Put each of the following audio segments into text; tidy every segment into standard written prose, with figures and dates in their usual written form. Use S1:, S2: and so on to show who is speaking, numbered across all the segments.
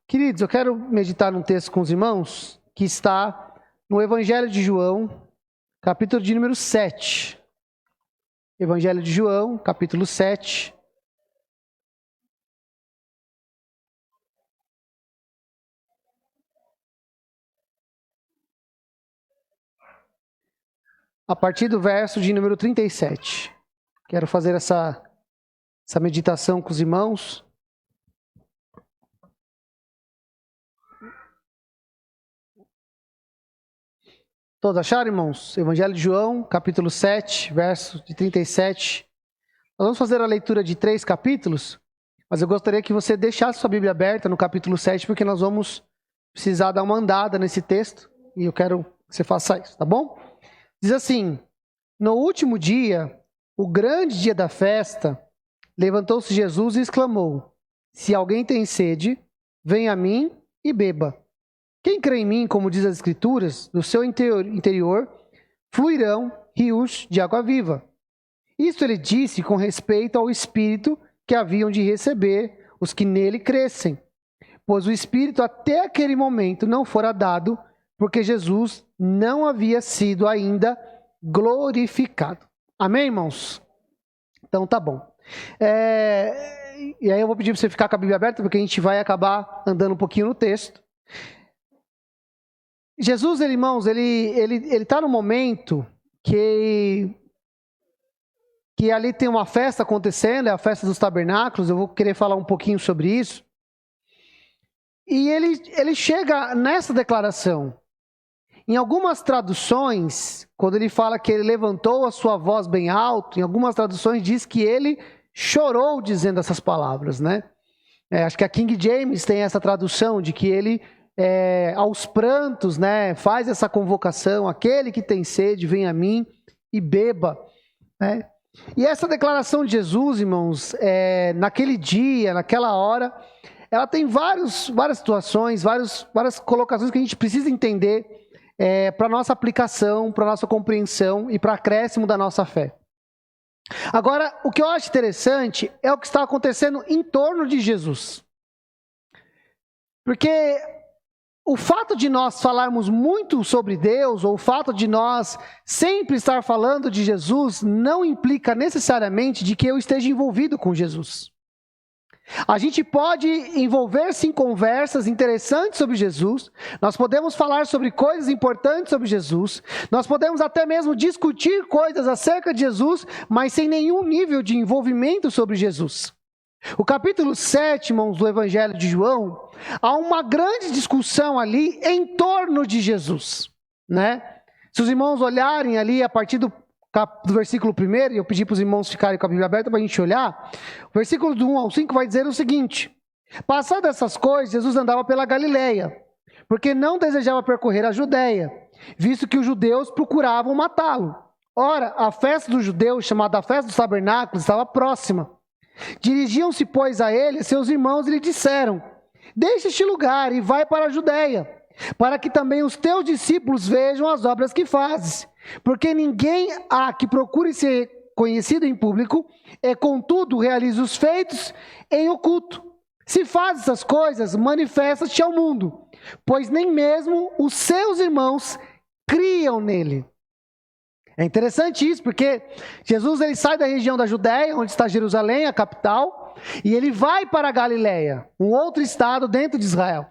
S1: Queridos, eu quero meditar num texto com os irmãos que está no Evangelho de João, capítulo de número 7. Evangelho de João, capítulo 7. A partir do verso de número 37. Quero fazer essa meditação com os irmãos. Todos acharam, irmãos? Evangelho de João, capítulo 7, verso de 37. Nós vamos fazer a leitura de 3 capítulos, mas eu gostaria que você deixasse sua Bíblia aberta no capítulo 7, porque nós vamos precisar dar uma andada nesse texto, e eu quero que você faça isso, tá bom? Diz assim: no último dia, o grande dia da festa, levantou-se Jesus e exclamou: se alguém tem sede, venha a mim e beba. Quem crê em mim, como diz as Escrituras, do seu interior fluirão rios de água viva. Isto ele disse com respeito ao Espírito que haviam de receber os que nele crescem, pois o Espírito até aquele momento não fora dado, porque Jesus não havia sido ainda glorificado. Amém, irmãos? Então tá bom. E aí eu vou pedir para você ficar com a Bíblia aberta, porque a gente vai acabar andando um pouquinho no texto. Jesus, irmãos, ele está no momento que ali tem uma festa acontecendo, é a festa dos tabernáculos. Eu vou querer falar um pouquinho sobre isso. E ele chega nessa declaração. Em algumas traduções, quando ele fala que ele levantou a sua voz bem alto, em algumas traduções diz que ele chorou dizendo essas palavras, né? Acho que a King James tem essa tradução de que ele, aos prantos, né, faz essa convocação: aquele que tem sede, vem a mim e beba, né? E essa declaração de Jesus, irmãos, naquele dia, naquela hora, ela tem várias situações, várias colocações que a gente precisa entender para a nossa aplicação, para a nossa compreensão e para o acréscimo da nossa fé. Agora, o que eu acho interessante é o que está acontecendo em torno de Jesus. Porque o fato de nós falarmos muito sobre Deus, ou o fato de nós sempre estar falando de Jesus, não implica necessariamente de que eu esteja envolvido com Jesus. A gente pode envolver-se em conversas interessantes sobre Jesus, nós podemos falar sobre coisas importantes sobre Jesus, nós podemos até mesmo discutir coisas acerca de Jesus, mas sem nenhum nível de envolvimento sobre Jesus. O capítulo 7, irmãos, do Evangelho de João, há uma grande discussão ali em torno de Jesus, né? Se os irmãos olharem ali a partir do versículo 1, e eu pedi para os irmãos ficarem com a Bíblia aberta para a gente olhar, o versículo do 1 ao 5 vai dizer o seguinte: passadas essas coisas, Jesus andava pela Galileia, porque não desejava percorrer a Judéia, visto que os judeus procuravam matá-lo. Ora, a festa dos judeus, chamada a festa dos tabernáculos, estava próxima. Dirigiam-se, pois, a ele, seus irmãos, e lhe disseram: deixa este lugar e vai para a Judéia, para que também os teus discípulos vejam as obras que fazes. Porque ninguém há que procure ser conhecido em público, e contudo realiza os feitos em oculto. Se faz essas coisas, manifesta-te ao mundo, pois nem mesmo os seus irmãos criam nele. É interessante isso, porque Jesus ele sai da região da Judéia, onde está Jerusalém, a capital, e ele vai para a Galileia, um outro estado dentro de Israel.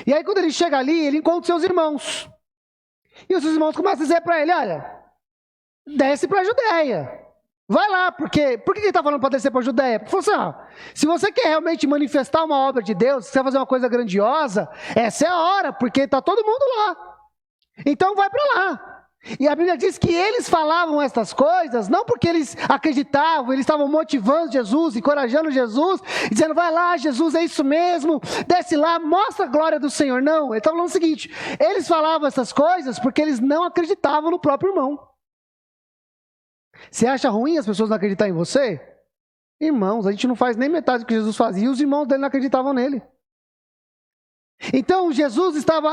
S1: E aí quando ele chega ali, ele encontra seus irmãos. E os seus irmãos começam a dizer para ele: olha, desce para a Judéia. Vai lá, por que ele está falando para descer para a Judéia? Porque ele falou assim: se você quer realmente manifestar uma obra de Deus, se você quer fazer uma coisa grandiosa, essa é a hora, porque está todo mundo lá. Então vai para lá. E a Bíblia diz que eles falavam estas coisas, não porque eles acreditavam, eles estavam motivando Jesus, encorajando Jesus, dizendo: vai lá, Jesus, é isso mesmo, desce lá, mostra a glória do Senhor. Não, ele estava falando o seguinte: eles falavam essas coisas porque eles não acreditavam no próprio irmão. Você acha ruim as pessoas não acreditarem em você? Irmãos, a gente não faz nem metade do que Jesus fazia, e os irmãos dele não acreditavam nele. Então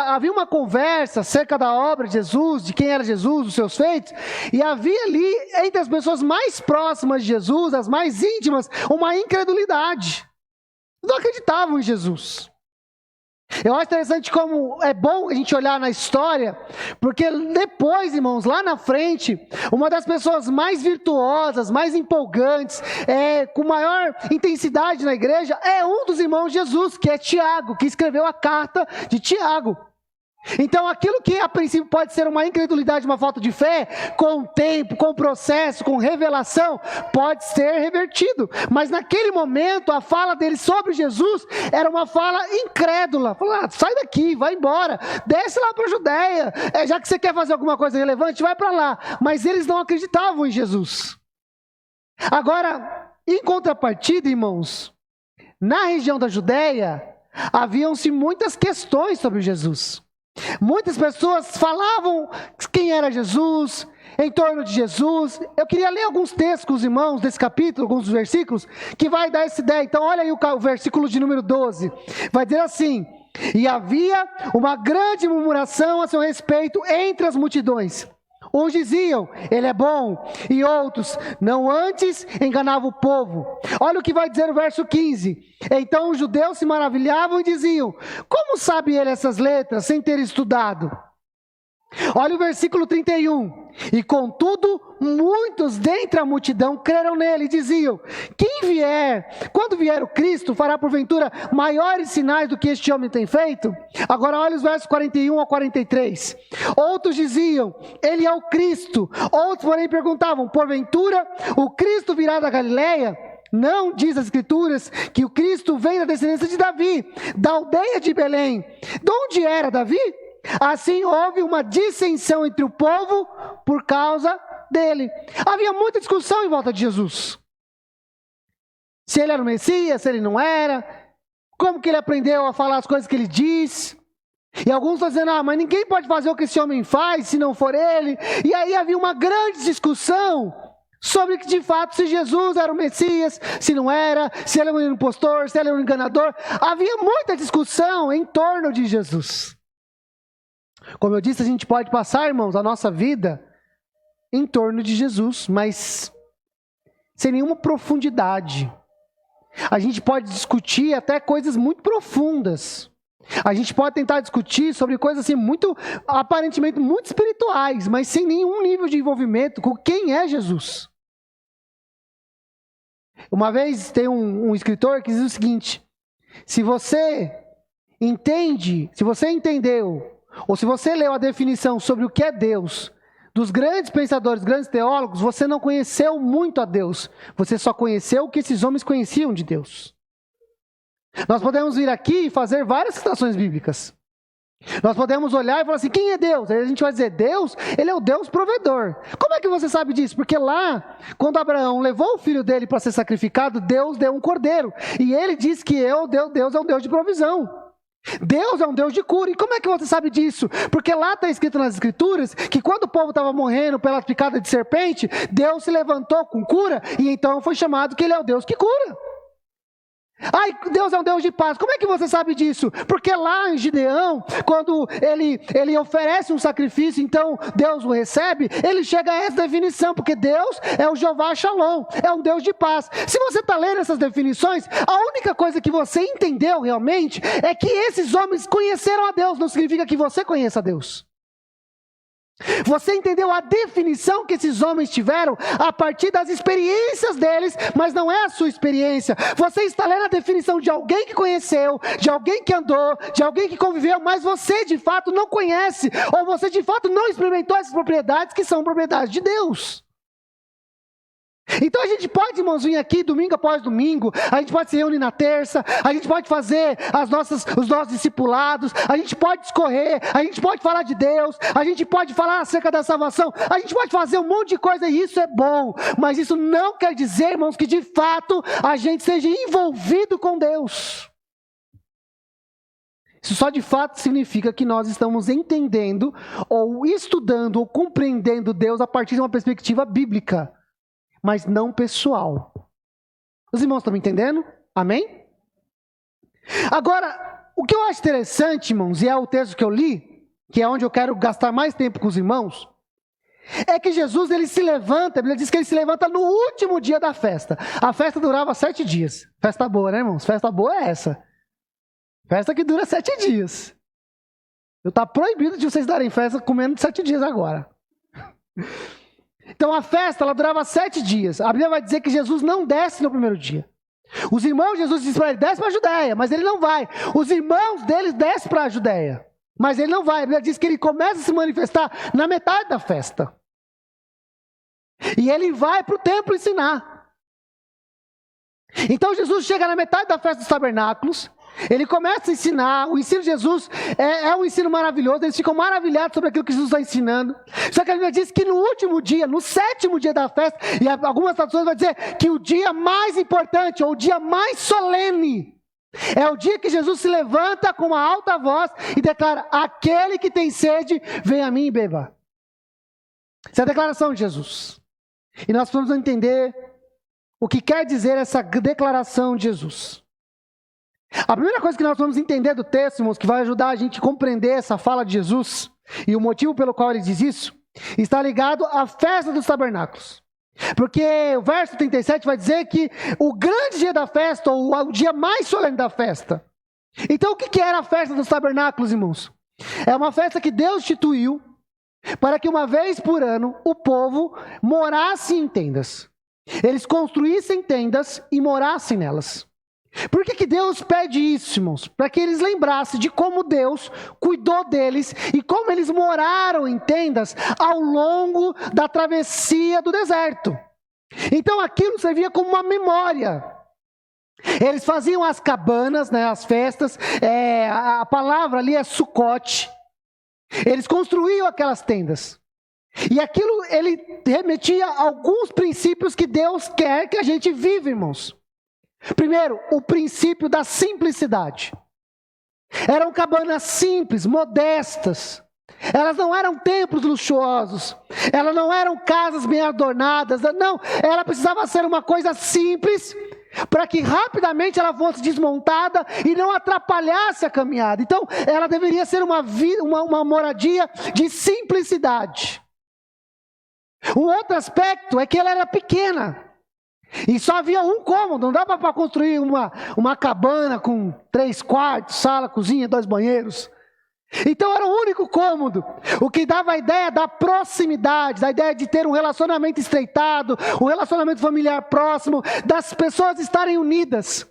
S1: havia uma conversa acerca da obra de Jesus, de quem era Jesus, dos seus feitos, e havia ali, entre as pessoas mais próximas de Jesus, as mais íntimas, uma incredulidade. Não acreditavam em Jesus. Eu acho interessante como é bom a gente olhar na história, porque depois, irmãos, lá na frente, uma das pessoas mais virtuosas, mais empolgantes, com maior intensidade na igreja, é um dos irmãos de Jesus, que é Tiago, que escreveu a carta de Tiago. Então aquilo que a princípio pode ser uma incredulidade, uma falta de fé, com o tempo, com o processo, com revelação, pode ser revertido. Mas naquele momento a fala dele sobre Jesus era uma fala incrédula. Fala, sai daqui, vai embora, desce lá para a Judéia, já que você quer fazer alguma coisa relevante, vai para lá. Mas eles não acreditavam em Jesus. Agora, em contrapartida, irmãos, na região da Judéia, haviam-se muitas questões sobre Jesus. Muitas pessoas falavam quem era Jesus, em torno de Jesus. Eu queria ler alguns textos com os irmãos desse capítulo, alguns versículos, que vai dar essa ideia. Então olha aí o versículo de número 12. Vai dizer assim: e havia uma grande murmuração a seu respeito entre as multidões. Uns diziam, ele é bom, e outros, não, antes enganava o povo. Olha o que vai dizer no verso 15. Então os judeus se maravilhavam e diziam, como sabe ele essas letras sem ter estudado? Olha o versículo 31. E contudo, muitos dentre a multidão creram nele e diziam, quando vier o Cristo, fará porventura maiores sinais do que este homem tem feito? Agora olha os versos 41 a 43. Outros diziam, ele é o Cristo. Outros, porém, perguntavam, porventura o Cristo virá da Galileia? Não, diz as Escrituras, que o Cristo vem da descendência de Davi, da aldeia de Belém. De onde era Davi? Assim houve uma dissensão entre o povo por causa dele. Havia muita discussão em volta de Jesus. Se ele era o Messias, se ele não era, como que ele aprendeu a falar as coisas que ele diz. E alguns estão dizendo, mas ninguém pode fazer o que esse homem faz se não for ele. E aí havia uma grande discussão sobre que de fato se Jesus era o Messias, se não era, se ele era um impostor, se ele era um enganador. Havia muita discussão em torno de Jesus. Como eu disse, a gente pode passar, irmãos, a nossa vida em torno de Jesus, mas sem nenhuma profundidade. A gente pode discutir até coisas muito profundas. A gente pode tentar discutir sobre coisas assim aparentemente muito espirituais, mas sem nenhum nível de envolvimento com quem é Jesus. Uma vez tem um escritor que diz o seguinte, se você entendeu, ou se você leu a definição sobre o que é Deus, dos grandes pensadores, grandes teólogos, você não conheceu muito a Deus. Você só conheceu o que esses homens conheciam de Deus. Nós podemos vir aqui e fazer várias citações bíblicas. Nós podemos olhar e falar assim, quem é Deus? Aí a gente vai dizer, Deus, ele é o Deus provedor. Como é que você sabe disso? Porque lá, quando Abraão levou o filho dele para ser sacrificado, Deus deu um cordeiro. E ele disse que Deus é um Deus de provisão. Deus é um Deus de cura. E como é que você sabe disso? Porque lá está escrito nas Escrituras que quando o povo estava morrendo pela picada de serpente, Deus se levantou com cura e então foi chamado que ele é o Deus que cura. Deus é um Deus de paz. Como é que você sabe disso? Porque lá em Gideão, quando ele oferece um sacrifício, então Deus o recebe, ele chega a essa definição, porque Deus é o Jeová Shalom, é um Deus de paz. Se você está lendo essas definições, a única coisa que você entendeu realmente é que esses homens conheceram a Deus, não significa que você conheça a Deus. Você entendeu a definição que esses homens tiveram a partir das experiências deles, mas não é a sua experiência. Você está lendo a definição de alguém que conheceu, de alguém que andou, de alguém que conviveu, mas você de fato não conhece, ou você de fato não experimentou essas propriedades que são propriedades de Deus. Então a gente pode, irmãos, vir aqui domingo após domingo, a gente pode se reunir na terça, a gente pode fazer os nossos discipulados, a gente pode discorrer, a gente pode falar de Deus, a gente pode falar acerca da salvação, a gente pode fazer um monte de coisa e isso é bom, mas isso não quer dizer, irmãos, que de fato a gente seja envolvido com Deus. Isso só de fato significa que nós estamos entendendo, ou estudando, ou compreendendo Deus a partir de uma perspectiva bíblica, mas não pessoal. Os irmãos estão me entendendo? Amém? Agora, o que eu acho interessante, irmãos, e é o texto que eu li, que é onde eu quero gastar mais tempo com os irmãos, é que Jesus, ele se levanta, a Bíblia diz que ele se levanta no último dia da festa. A festa durava 7 dias. Festa boa, né, irmãos? Festa boa é essa. Festa que dura 7 dias. Está proibido de vocês darem festa comendo 7 dias agora. Então a festa, ela durava 7 dias. A Bíblia vai dizer que Jesus não desce no primeiro dia. Os irmãos de Jesus dizem para ele, desce para a Judéia, mas ele não vai. Os irmãos deles descem para a Judéia, mas ele não vai. A Bíblia diz que ele começa a se manifestar na metade da festa. E ele vai para o templo ensinar. Então Jesus chega na metade da festa dos tabernáculos, ele começa a ensinar. O ensino de Jesus é um ensino maravilhoso. Eles ficam maravilhados sobre aquilo que Jesus está ensinando. Só que a Bíblia diz que no último dia, no 7º dia da festa, e algumas traduções vão dizer que o dia mais importante, ou o dia mais solene, é o dia que Jesus se levanta com uma alta voz e declara, aquele que tem sede, vem a mim e beba. Essa é a declaração de Jesus. E nós precisamos entender o que quer dizer essa declaração de Jesus. A primeira coisa que nós vamos entender do texto, irmãos, que vai ajudar a gente a compreender essa fala de Jesus, e o motivo pelo qual ele diz isso, está ligado à festa dos tabernáculos. Porque o verso 37 vai dizer que o grande dia da festa, ou o dia mais solene da festa. Então o que era a festa dos tabernáculos, irmãos? É uma festa que Deus instituiu para que uma vez por ano o povo morasse em tendas. Eles construíssem tendas e morassem nelas. Por que Deus pede isso, irmãos? Para que eles lembrassem de como Deus cuidou deles e como eles moraram em tendas ao longo da travessia do deserto. Então aquilo servia como uma memória. Eles faziam as cabanas, né, as festas, a palavra ali é Sucote. Eles construíam aquelas tendas. E aquilo, ele remetia a alguns princípios que Deus quer que a gente viva, irmãos. Primeiro, o princípio da simplicidade. Eram cabanas simples, modestas. Elas não eram templos luxuosos. Elas não eram casas bem adornadas. Não, ela precisava ser uma coisa simples, para que rapidamente ela fosse desmontada e não atrapalhasse a caminhada. Então, ela deveria ser uma moradia de simplicidade. Um outro aspecto é que ela era pequena. E só havia um cômodo, não dava para construir uma cabana com 3 quartos, sala, cozinha, 2 banheiros. Então era o único cômodo, o que dava a ideia da proximidade, da ideia de ter um relacionamento estreitado, um relacionamento familiar próximo, das pessoas estarem unidas.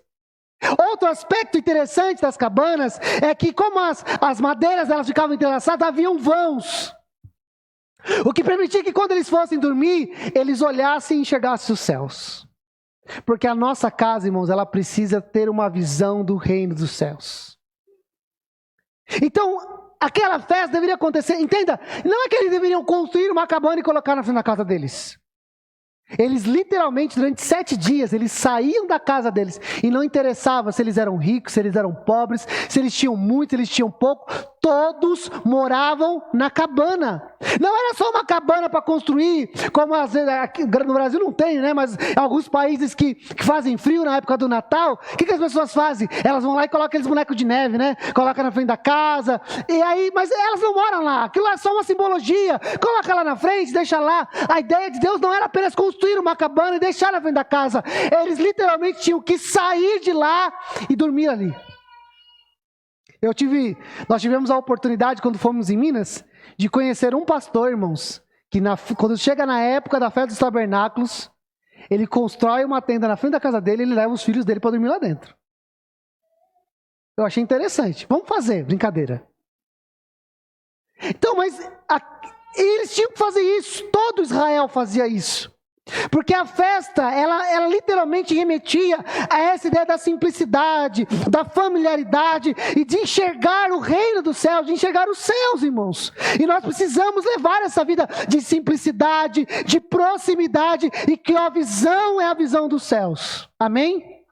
S1: Outro aspecto interessante das cabanas é que como as madeiras elas ficavam entrelaçadas, haviam vãos. O que permitia que quando eles fossem dormir, eles olhassem e enxergassem os céus. Porque a nossa casa, irmãos, ela precisa ter uma visão do reino dos céus. Então, aquela festa deveria acontecer, entenda, não é que eles deveriam construir uma cabana e colocar na frente da casa deles. Eles literalmente, durante 7 dias, eles saíam da casa deles e não interessava se eles eram ricos, se eles eram pobres, se eles tinham muito, se eles tinham pouco, todos moravam na cabana. Não era só uma cabana para construir, como às vezes aqui no Brasil não tem, né? Mas em alguns países que fazem frio na época do Natal, o que as pessoas fazem? Elas vão lá e colocam aqueles bonecos de neve, né? Colocam na frente da casa, e aí, mas elas não moram lá, aquilo é só uma simbologia, coloca lá na frente, deixa lá. A ideia de Deus não era apenas construir uma cabana e deixar na frente da casa, eles literalmente tinham que sair de lá e dormir ali. Nós tivemos a oportunidade, quando fomos em Minas, de conhecer um pastor, irmãos, que quando chega na época da festa dos tabernáculos, ele constrói uma tenda na frente da casa dele e ele leva os filhos dele para dormir lá dentro. Eu achei interessante. Vamos fazer, brincadeira. Então, mas eles tinham que fazer isso, todo Israel fazia isso. Porque a festa, ela literalmente remetia a essa ideia da simplicidade, da familiaridade e de enxergar o reino dos céus, de enxergar os céus, irmãos. E nós precisamos levar essa vida de simplicidade, de proximidade e que a visão é a visão dos céus. Amém?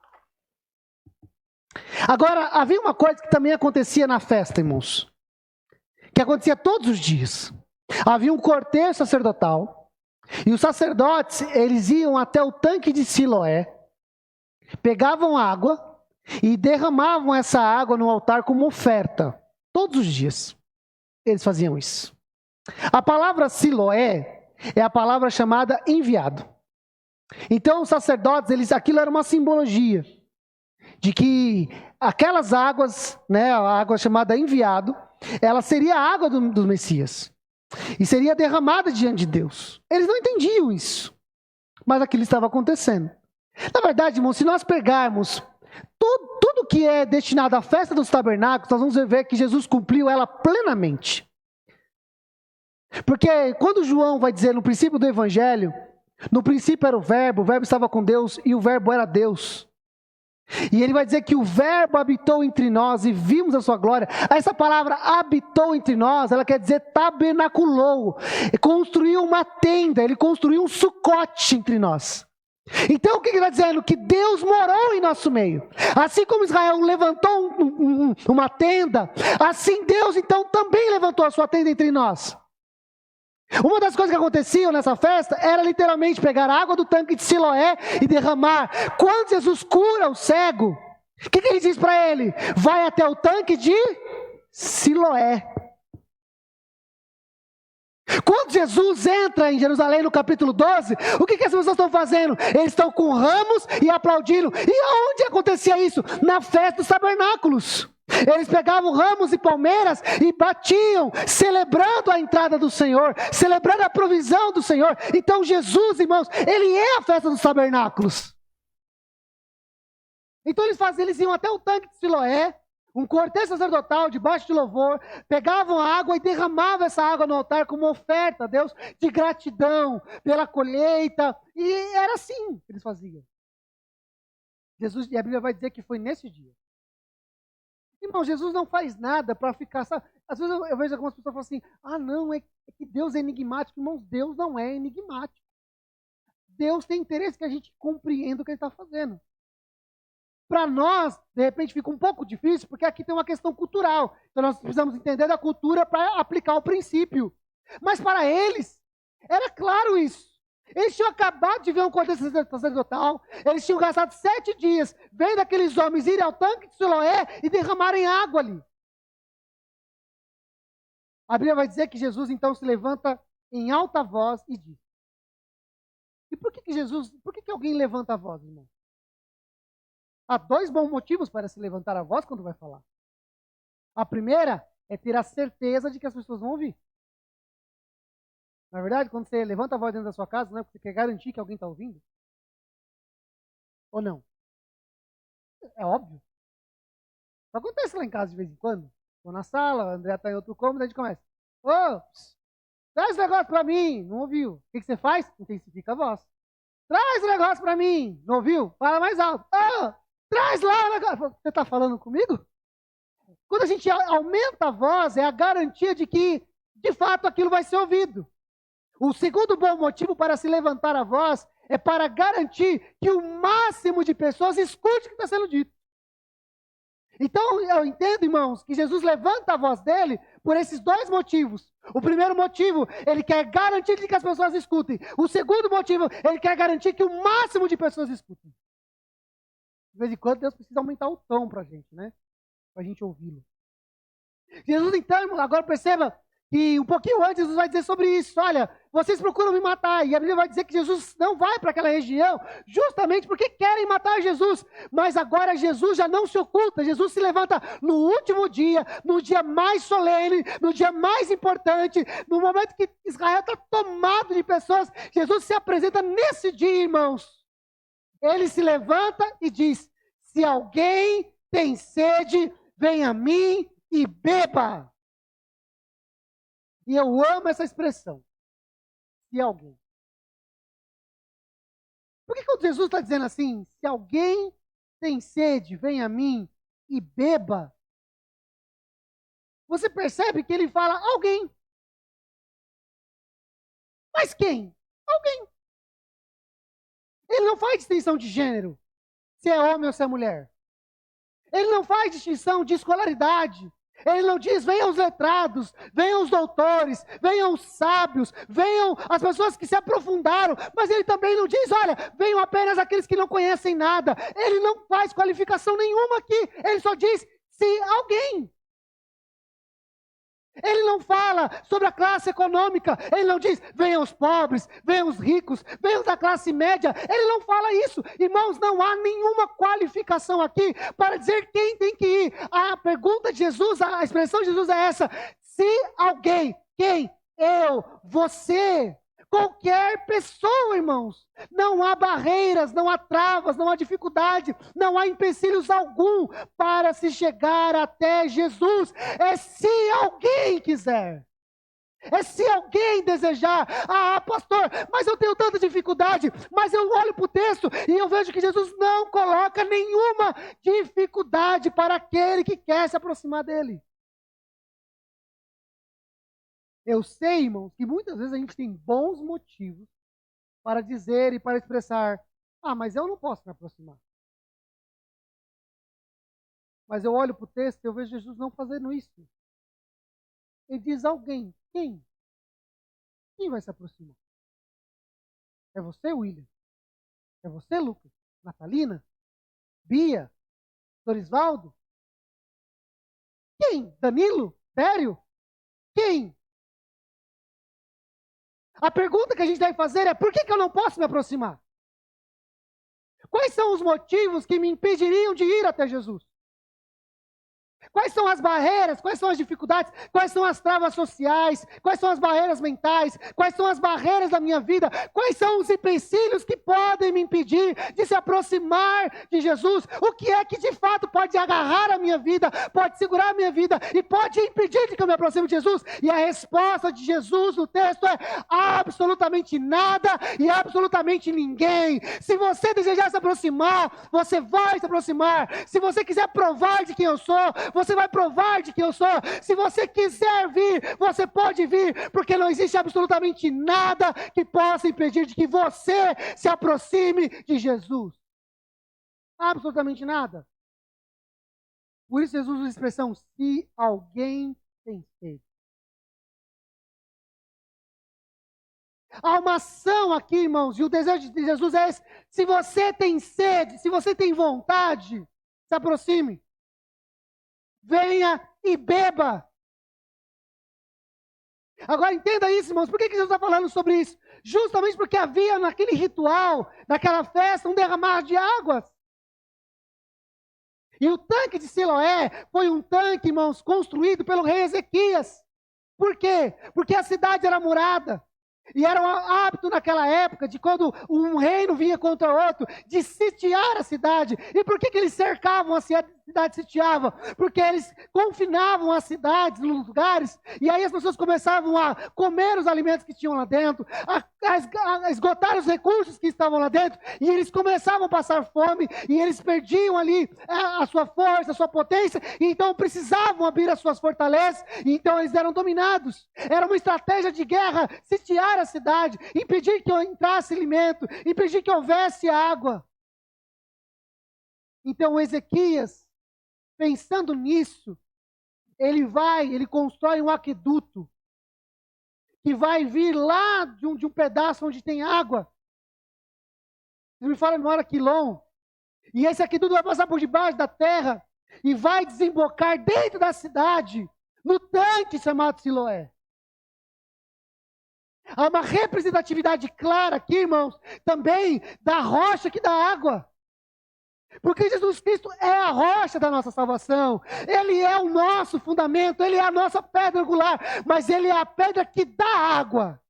S1: Agora, havia uma coisa que também acontecia na festa, irmãos, que acontecia todos os dias. Havia um cortejo sacerdotal. E os sacerdotes, eles iam até o tanque de Siloé, pegavam água e derramavam essa água no altar como oferta. Todos os dias eles faziam isso. A palavra Siloé é a palavra chamada enviado. Então os sacerdotes, aquilo era uma simbologia de que aquelas águas, né, a água chamada enviado, ela seria a água do Messias. E seria derramada diante de Deus. Eles não entendiam isso. Mas aquilo estava acontecendo. Na verdade, irmão, se nós pegarmos tudo que é destinado à festa dos tabernáculos, nós vamos ver que Jesus cumpriu ela plenamente. Porque quando João vai dizer no princípio do Evangelho, no princípio era o verbo estava com Deus e o verbo era Deus. E ele vai dizer que o verbo habitou entre nós e vimos a sua glória. Essa palavra habitou entre nós, ela quer dizer tabernaculou. Ele construiu uma tenda, ele construiu um sucote entre nós. Então o que ele está dizendo? Que Deus morou em nosso meio. Assim como Israel levantou uma tenda, assim Deus então também levantou a sua tenda entre nós. Uma das coisas que aconteciam nessa festa era literalmente pegar a água do tanque de Siloé e derramar. Quando Jesus cura o cego, o que ele diz para ele? Vai até o tanque de Siloé. Quando Jesus entra em Jerusalém no capítulo 12, o que as pessoas estão fazendo? Eles estão com ramos e aplaudindo. E aonde acontecia isso? Na festa dos tabernáculos. Eles pegavam ramos e palmeiras e batiam, celebrando a entrada do Senhor, celebrando a provisão do Senhor. Então Jesus, irmãos, ele é a festa dos tabernáculos. Então eles iam até o tanque de Siloé, um cortejo sacerdotal debaixo de louvor, pegavam a água e derramavam essa água no altar como oferta a Deus de gratidão pela colheita. E era assim que eles faziam. Jesus, e a Bíblia vai dizer que foi nesse dia. Irmão, Jesus não faz nada para ficar... Sabe? Às vezes eu vejo algumas pessoas falando assim, não, é que Deus é enigmático. Irmãos, Deus não é enigmático. Deus tem interesse que a gente compreenda o que Ele está fazendo. Para nós, de repente, fica um pouco difícil, porque aqui tem uma questão cultural. Então nós precisamos entender da cultura para aplicar o princípio. Mas para eles, era claro isso. Eles tinham acabado de ver um cortejo sacerdotal, eles tinham gastado 7 dias vendo aqueles homens irem ao tanque de Siloé e derramarem água ali. A Bíblia vai dizer que Jesus então se levanta em alta voz e diz. E por que alguém levanta a voz, irmão? Há 2 bons motivos para se levantar a voz quando vai falar. A primeira é ter a certeza de que as pessoas vão ouvir. Na verdade, quando você levanta a voz dentro da sua casa, não é porque você quer garantir que alguém está ouvindo? Ou não? É óbvio. Isso acontece lá em casa de vez em quando. Estou na sala, a André está em outro cômodo, a gente começa. Traz esse negócio para mim. Não ouviu. O que você faz? Intensifica a voz. Traz o negócio para mim. Não ouviu? Fala mais alto. Traz lá o negócio. Você está falando comigo? Quando a gente aumenta a voz, é a garantia de que, de fato, aquilo vai ser ouvido. O segundo bom motivo para se levantar a voz é para garantir que o máximo de pessoas escute o que está sendo dito. Então, eu entendo, irmãos, que Jesus levanta a voz dele por esses 2 motivos. O primeiro motivo, ele quer garantir que as pessoas escutem. O segundo motivo, ele quer garantir que o máximo de pessoas escutem. De vez em quando, Deus precisa aumentar o tom para a gente, né? Para a gente ouvi-lo. Jesus, então, agora perceba que um pouquinho antes Jesus vai dizer sobre isso. Olha, vocês procuram me matar. E a Bíblia vai dizer que Jesus não vai para aquela região justamente porque querem matar Jesus. Mas agora Jesus já não se oculta. Jesus se levanta no último dia, no dia mais solene, no dia mais importante, no momento que Israel está tomado de pessoas. Jesus se apresenta nesse dia, irmãos. Ele se levanta e diz, se alguém tem sede, venha a mim e beba. E eu amo essa expressão. Se alguém. Por que quando Jesus está dizendo assim, se alguém tem sede, vem a mim e beba? Você percebe que ele fala alguém. Mas quem? Alguém. Ele não faz distinção de gênero, se é homem ou se é mulher. Ele não faz distinção de escolaridade. Ele não diz, venham os letrados, venham os doutores, venham os sábios, venham as pessoas que se aprofundaram, mas ele também não diz, olha, venham apenas aqueles que não conhecem nada. Ele não faz qualificação nenhuma aqui, ele só diz, se alguém. Ele não fala sobre a classe econômica, ele não diz, venham os pobres, venham os ricos, venham da classe média, ele não fala isso. Irmãos, não há nenhuma qualificação aqui para dizer quem tem que ir. A pergunta de Jesus, a expressão de Jesus é essa: se alguém, quem? Eu, você, qualquer pessoa, irmãos. Não há barreiras, não há travas, não há dificuldade, não há empecilhos algum para se chegar até Jesus. É se alguém quiser. É se alguém desejar. Ah, pastor, mas eu tenho tanta dificuldade. Mas eu olho para o texto e eu vejo que Jesus não coloca nenhuma dificuldade para aquele que quer se aproximar dele. Eu sei, irmãos, que muitas vezes a gente tem bons motivos para dizer e para expressar, mas eu não posso me aproximar. Mas eu olho para o texto e eu vejo Jesus não fazendo isso. Ele diz alguém. Quem? Quem vai se aproximar? É você, William? É você, Lucas? Natalina? Bia? Dorisvaldo? Quem? Danilo? Sério? Quem? A pergunta que a gente deve fazer é: por que eu não posso me aproximar? Quais são os motivos que me impediriam de ir até Jesus? Quais são as barreiras, quais são as dificuldades, quais são as travas sociais, quais são as barreiras mentais, quais são as barreiras da minha vida, quais são os empecilhos que podem me impedir de se aproximar de Jesus? O que é que de fato pode agarrar a minha vida, pode segurar a minha vida e pode impedir de que eu me aproxime de Jesus? E a resposta de Jesus no texto é absolutamente nada e absolutamente ninguém. Se você desejar se aproximar, você vai se aproximar. Se você quiser provar de quem eu sou, você vai provar de quem eu sou. Se você quiser vir, você pode vir, porque não existe absolutamente nada que possa impedir de que você se aproxime de Jesus. Absolutamente nada. Por isso Jesus usa a expressão, se alguém tem sede. Há uma ação aqui, irmãos, e o desejo de Jesus é esse: se você tem sede, se você tem vontade, se aproxime. Venha e beba. Agora entenda isso, irmãos. Por que Jesus está falando sobre isso? Justamente porque havia naquele ritual, naquela festa, um derramar de águas. E o tanque de Siloé foi um tanque, irmãos, construído pelo rei Ezequias. Por quê? Porque a cidade era murada. E era um hábito naquela época, de quando um reino vinha contra outro, de sitiar a cidade. E por que eles cercavam a cidade, sitiavam? Porque eles confinavam as cidades nos lugares, e aí as pessoas começavam a comer os alimentos que tinham lá dentro, a esgotar os recursos que estavam lá dentro, e eles começavam a passar fome, e eles perdiam ali a sua força, a sua potência, e então precisavam abrir as suas fortalezas, e então eles eram dominados. Era uma estratégia de guerra, sitiar a cidade, impedir que entrasse alimento, impedir que houvesse água. Então Ezequias, pensando nisso, ele constrói um aqueduto que vai vir lá de um pedaço onde tem água. Ele me fala, não era Quilom. E esse aqueduto vai passar por debaixo da terra e vai desembocar dentro da cidade, no tanque chamado Siloé. Há uma representatividade clara aqui, irmãos, também da rocha que dá água. Porque Jesus Cristo é a rocha da nossa salvação. Ele é o nosso fundamento, Ele é a nossa pedra angular, mas Ele é a pedra que dá água.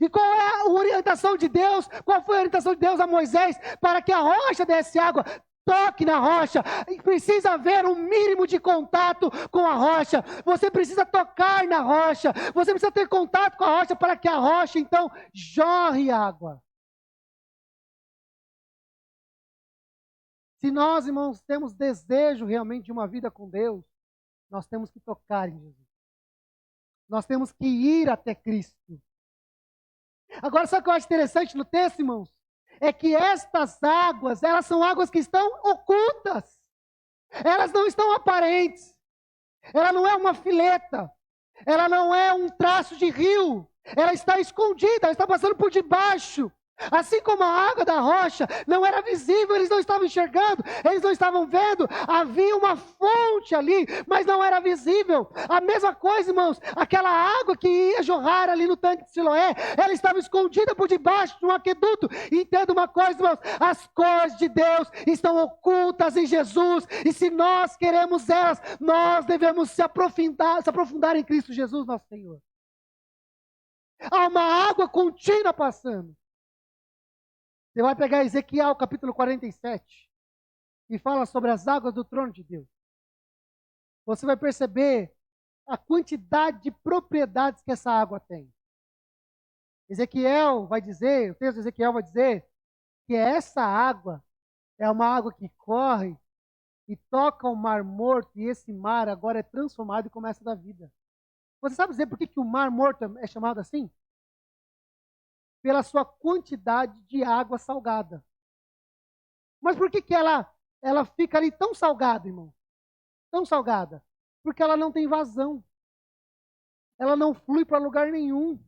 S1: E qual é a orientação de Deus? Qual foi a orientação de Deus a Moisés para que a rocha desse água? Toque na rocha, precisa haver um mínimo de contato com a rocha, você precisa tocar na rocha, você precisa ter contato com a rocha para que a rocha então jorre água. Se nós, irmãos, temos desejo realmente de uma vida com Deus, nós temos que tocar em Jesus. Nós temos que ir até Cristo. Agora, sabe o que eu acho interessante no texto, irmãos? É que estas águas, elas são águas que estão ocultas. Elas não estão aparentes. Ela não é uma fileta. Ela não é um traço de rio. Ela está escondida, ela está passando por debaixo. Assim como a água da rocha não era visível, eles não estavam enxergando, eles não estavam vendo, havia uma fonte ali, mas não era visível. A mesma coisa, irmãos, aquela água que ia jorrar ali no tanque de Siloé, ela estava escondida por debaixo de um aqueduto. Entenda uma coisa, irmãos, as coisas de Deus estão ocultas em Jesus, e se nós queremos elas, nós devemos se aprofundar em Cristo Jesus, nosso Senhor. Há uma água contínua passando. Você vai pegar Ezequiel capítulo 47 e fala sobre as águas do trono de Deus. Você vai perceber a quantidade de propriedades que essa água tem. Ezequiel vai dizer, o texto de Ezequiel vai dizer que essa água é uma água que corre e toca o mar morto, e esse mar agora é transformado e começa a dar vida. Você sabe dizer por que o mar morto é chamado assim? Pela sua quantidade de água salgada. Mas por que ela fica ali tão salgada, irmão? Tão salgada? Porque ela não tem vazão. Ela não flui para lugar nenhum.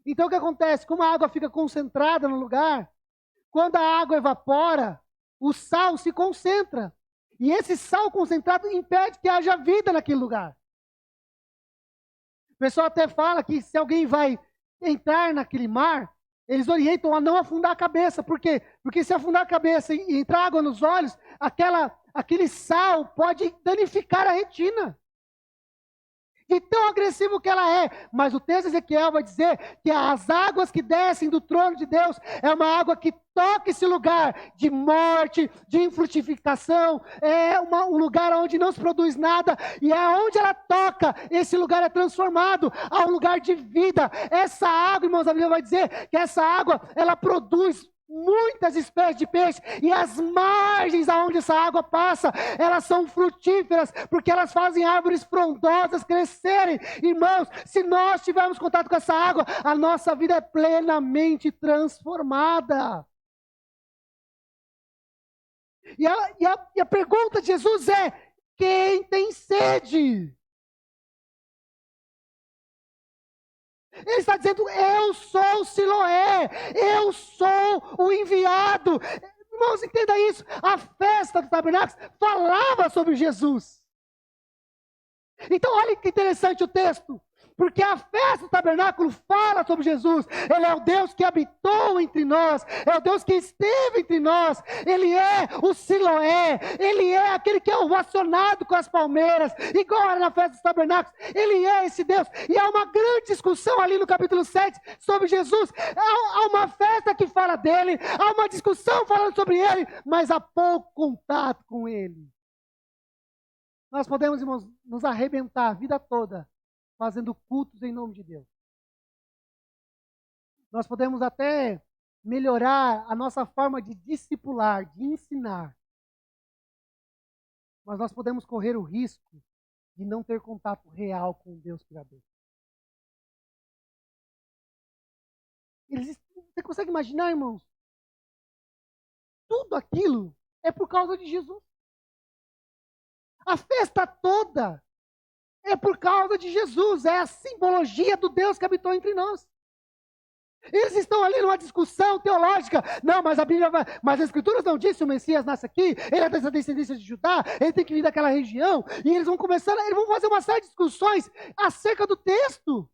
S1: Então o que acontece? Como a água fica concentrada no lugar, quando a água evapora, o sal se concentra. E esse sal concentrado impede que haja vida naquele lugar. O pessoal até fala que se alguém vai entrar naquele mar, eles orientam a não afundar a cabeça. Por quê? Porque se afundar a cabeça e entrar água nos olhos, aquele sal pode danificar a retina. De tão agressivo que ela é. Mas o texto de Ezequiel vai dizer que as águas que descem do trono de Deus é uma água que toca esse lugar de morte, de infrutificação, é um lugar onde não se produz nada, e aonde ela toca, esse lugar é transformado a um lugar de vida. Essa água, irmãos, a Bíblia vai dizer que essa água, ela produz muitas espécies de peixe, e as margens aonde essa água passa, elas são frutíferas, porque elas fazem árvores frondosas crescerem. Irmãos, se nós tivermos contato com essa água, a nossa vida é plenamente transformada. E a pergunta de Jesus é: quem tem sede? Ele está dizendo: eu sou o Siloé, eu sou o enviado. Irmãos, entenda isso. A festa do tabernáculo falava sobre Jesus. Então, olha que interessante o texto. Porque a festa do tabernáculo fala sobre Jesus. Ele é o Deus que habitou entre nós. É o Deus que esteve entre nós. Ele é o Siloé. Ele é aquele que é ovacionado com as palmeiras. Igual era na festa dos tabernáculos. Ele é esse Deus. E há uma grande discussão ali no capítulo 7 sobre Jesus. Há uma festa que fala dele. Há uma discussão falando sobre ele. Mas há pouco contato com ele. Nós podemos, irmãos, nos arrebentar a vida toda fazendo cultos em nome de Deus. Nós podemos até melhorar a nossa forma de discipular, de ensinar. Mas nós podemos correr o risco de não ter contato real com o Deus Criador. Você consegue imaginar, irmãos? Tudo aquilo é por causa de Jesus. A festa toda é por causa de Jesus, é a simbologia do Deus que habitou entre nós. Eles estão ali numa discussão teológica. Não, mas a Bíblia vai, mas as Escrituras não dizem que o Messias nasce aqui, ele é dessa descendência de Judá, ele tem que vir daquela região, e eles vão fazer uma série de discussões acerca do texto.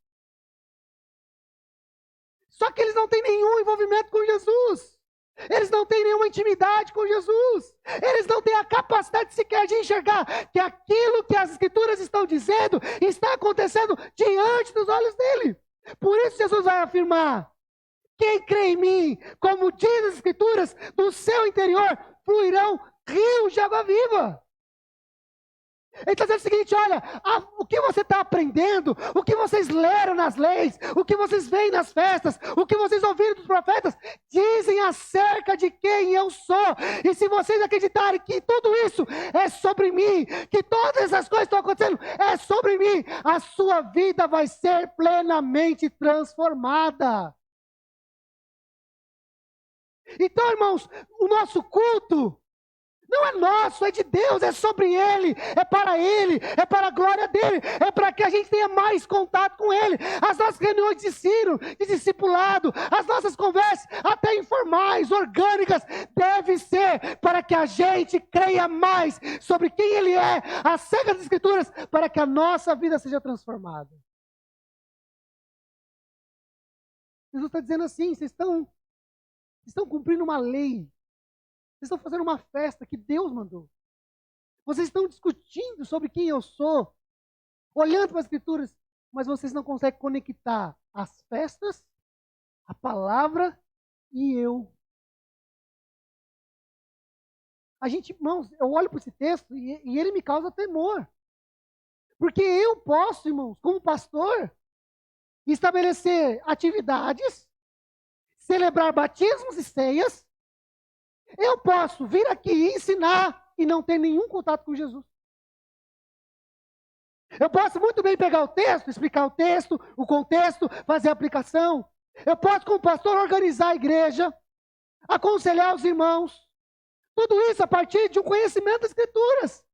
S1: Só que eles não têm nenhum envolvimento com Jesus. Eles não têm nenhuma intimidade com Jesus. Eles não têm a capacidade sequer de enxergar que aquilo que as Escrituras estão dizendo está acontecendo diante dos olhos dele. Por isso Jesus vai afirmar: quem crê em mim, como diz as Escrituras, do seu interior fluirão rios de água viva. Ele está dizendo o seguinte: olha, o que você está aprendendo, o que vocês leram nas leis, o que vocês veem nas festas, o que vocês ouviram dos profetas, dizem acerca de quem eu sou. E se vocês acreditarem que tudo isso é sobre mim, que todas essas coisas estão acontecendo é sobre mim, a sua vida vai ser plenamente transformada. Então, irmãos, o nosso culto Não é nosso, é de Deus, é sobre Ele, é para a glória dEle, é para que a gente tenha mais contato com Ele. As nossas reuniões de ensino, de discipulado, as nossas conversas, até informais, orgânicas, deve ser para que a gente creia mais sobre quem Ele é, acerca das Escrituras, para que a nossa vida seja transformada. Jesus está dizendo assim, vocês estão cumprindo uma lei. Vocês estão fazendo uma festa que Deus mandou. Vocês estão discutindo sobre quem eu sou, olhando para as Escrituras, mas vocês não conseguem conectar as festas, a palavra e eu. Irmãos, eu olho para esse texto e ele me causa temor. Porque eu posso, irmãos, como pastor, estabelecer atividades, celebrar batismos e ceias. Eu posso vir aqui e ensinar e não ter nenhum contato com Jesus. Eu posso muito bem pegar o texto, explicar o texto, o contexto, fazer a aplicação. Eu posso, como pastor, organizar a igreja, aconselhar os irmãos. Tudo isso a partir de um conhecimento das Escrituras.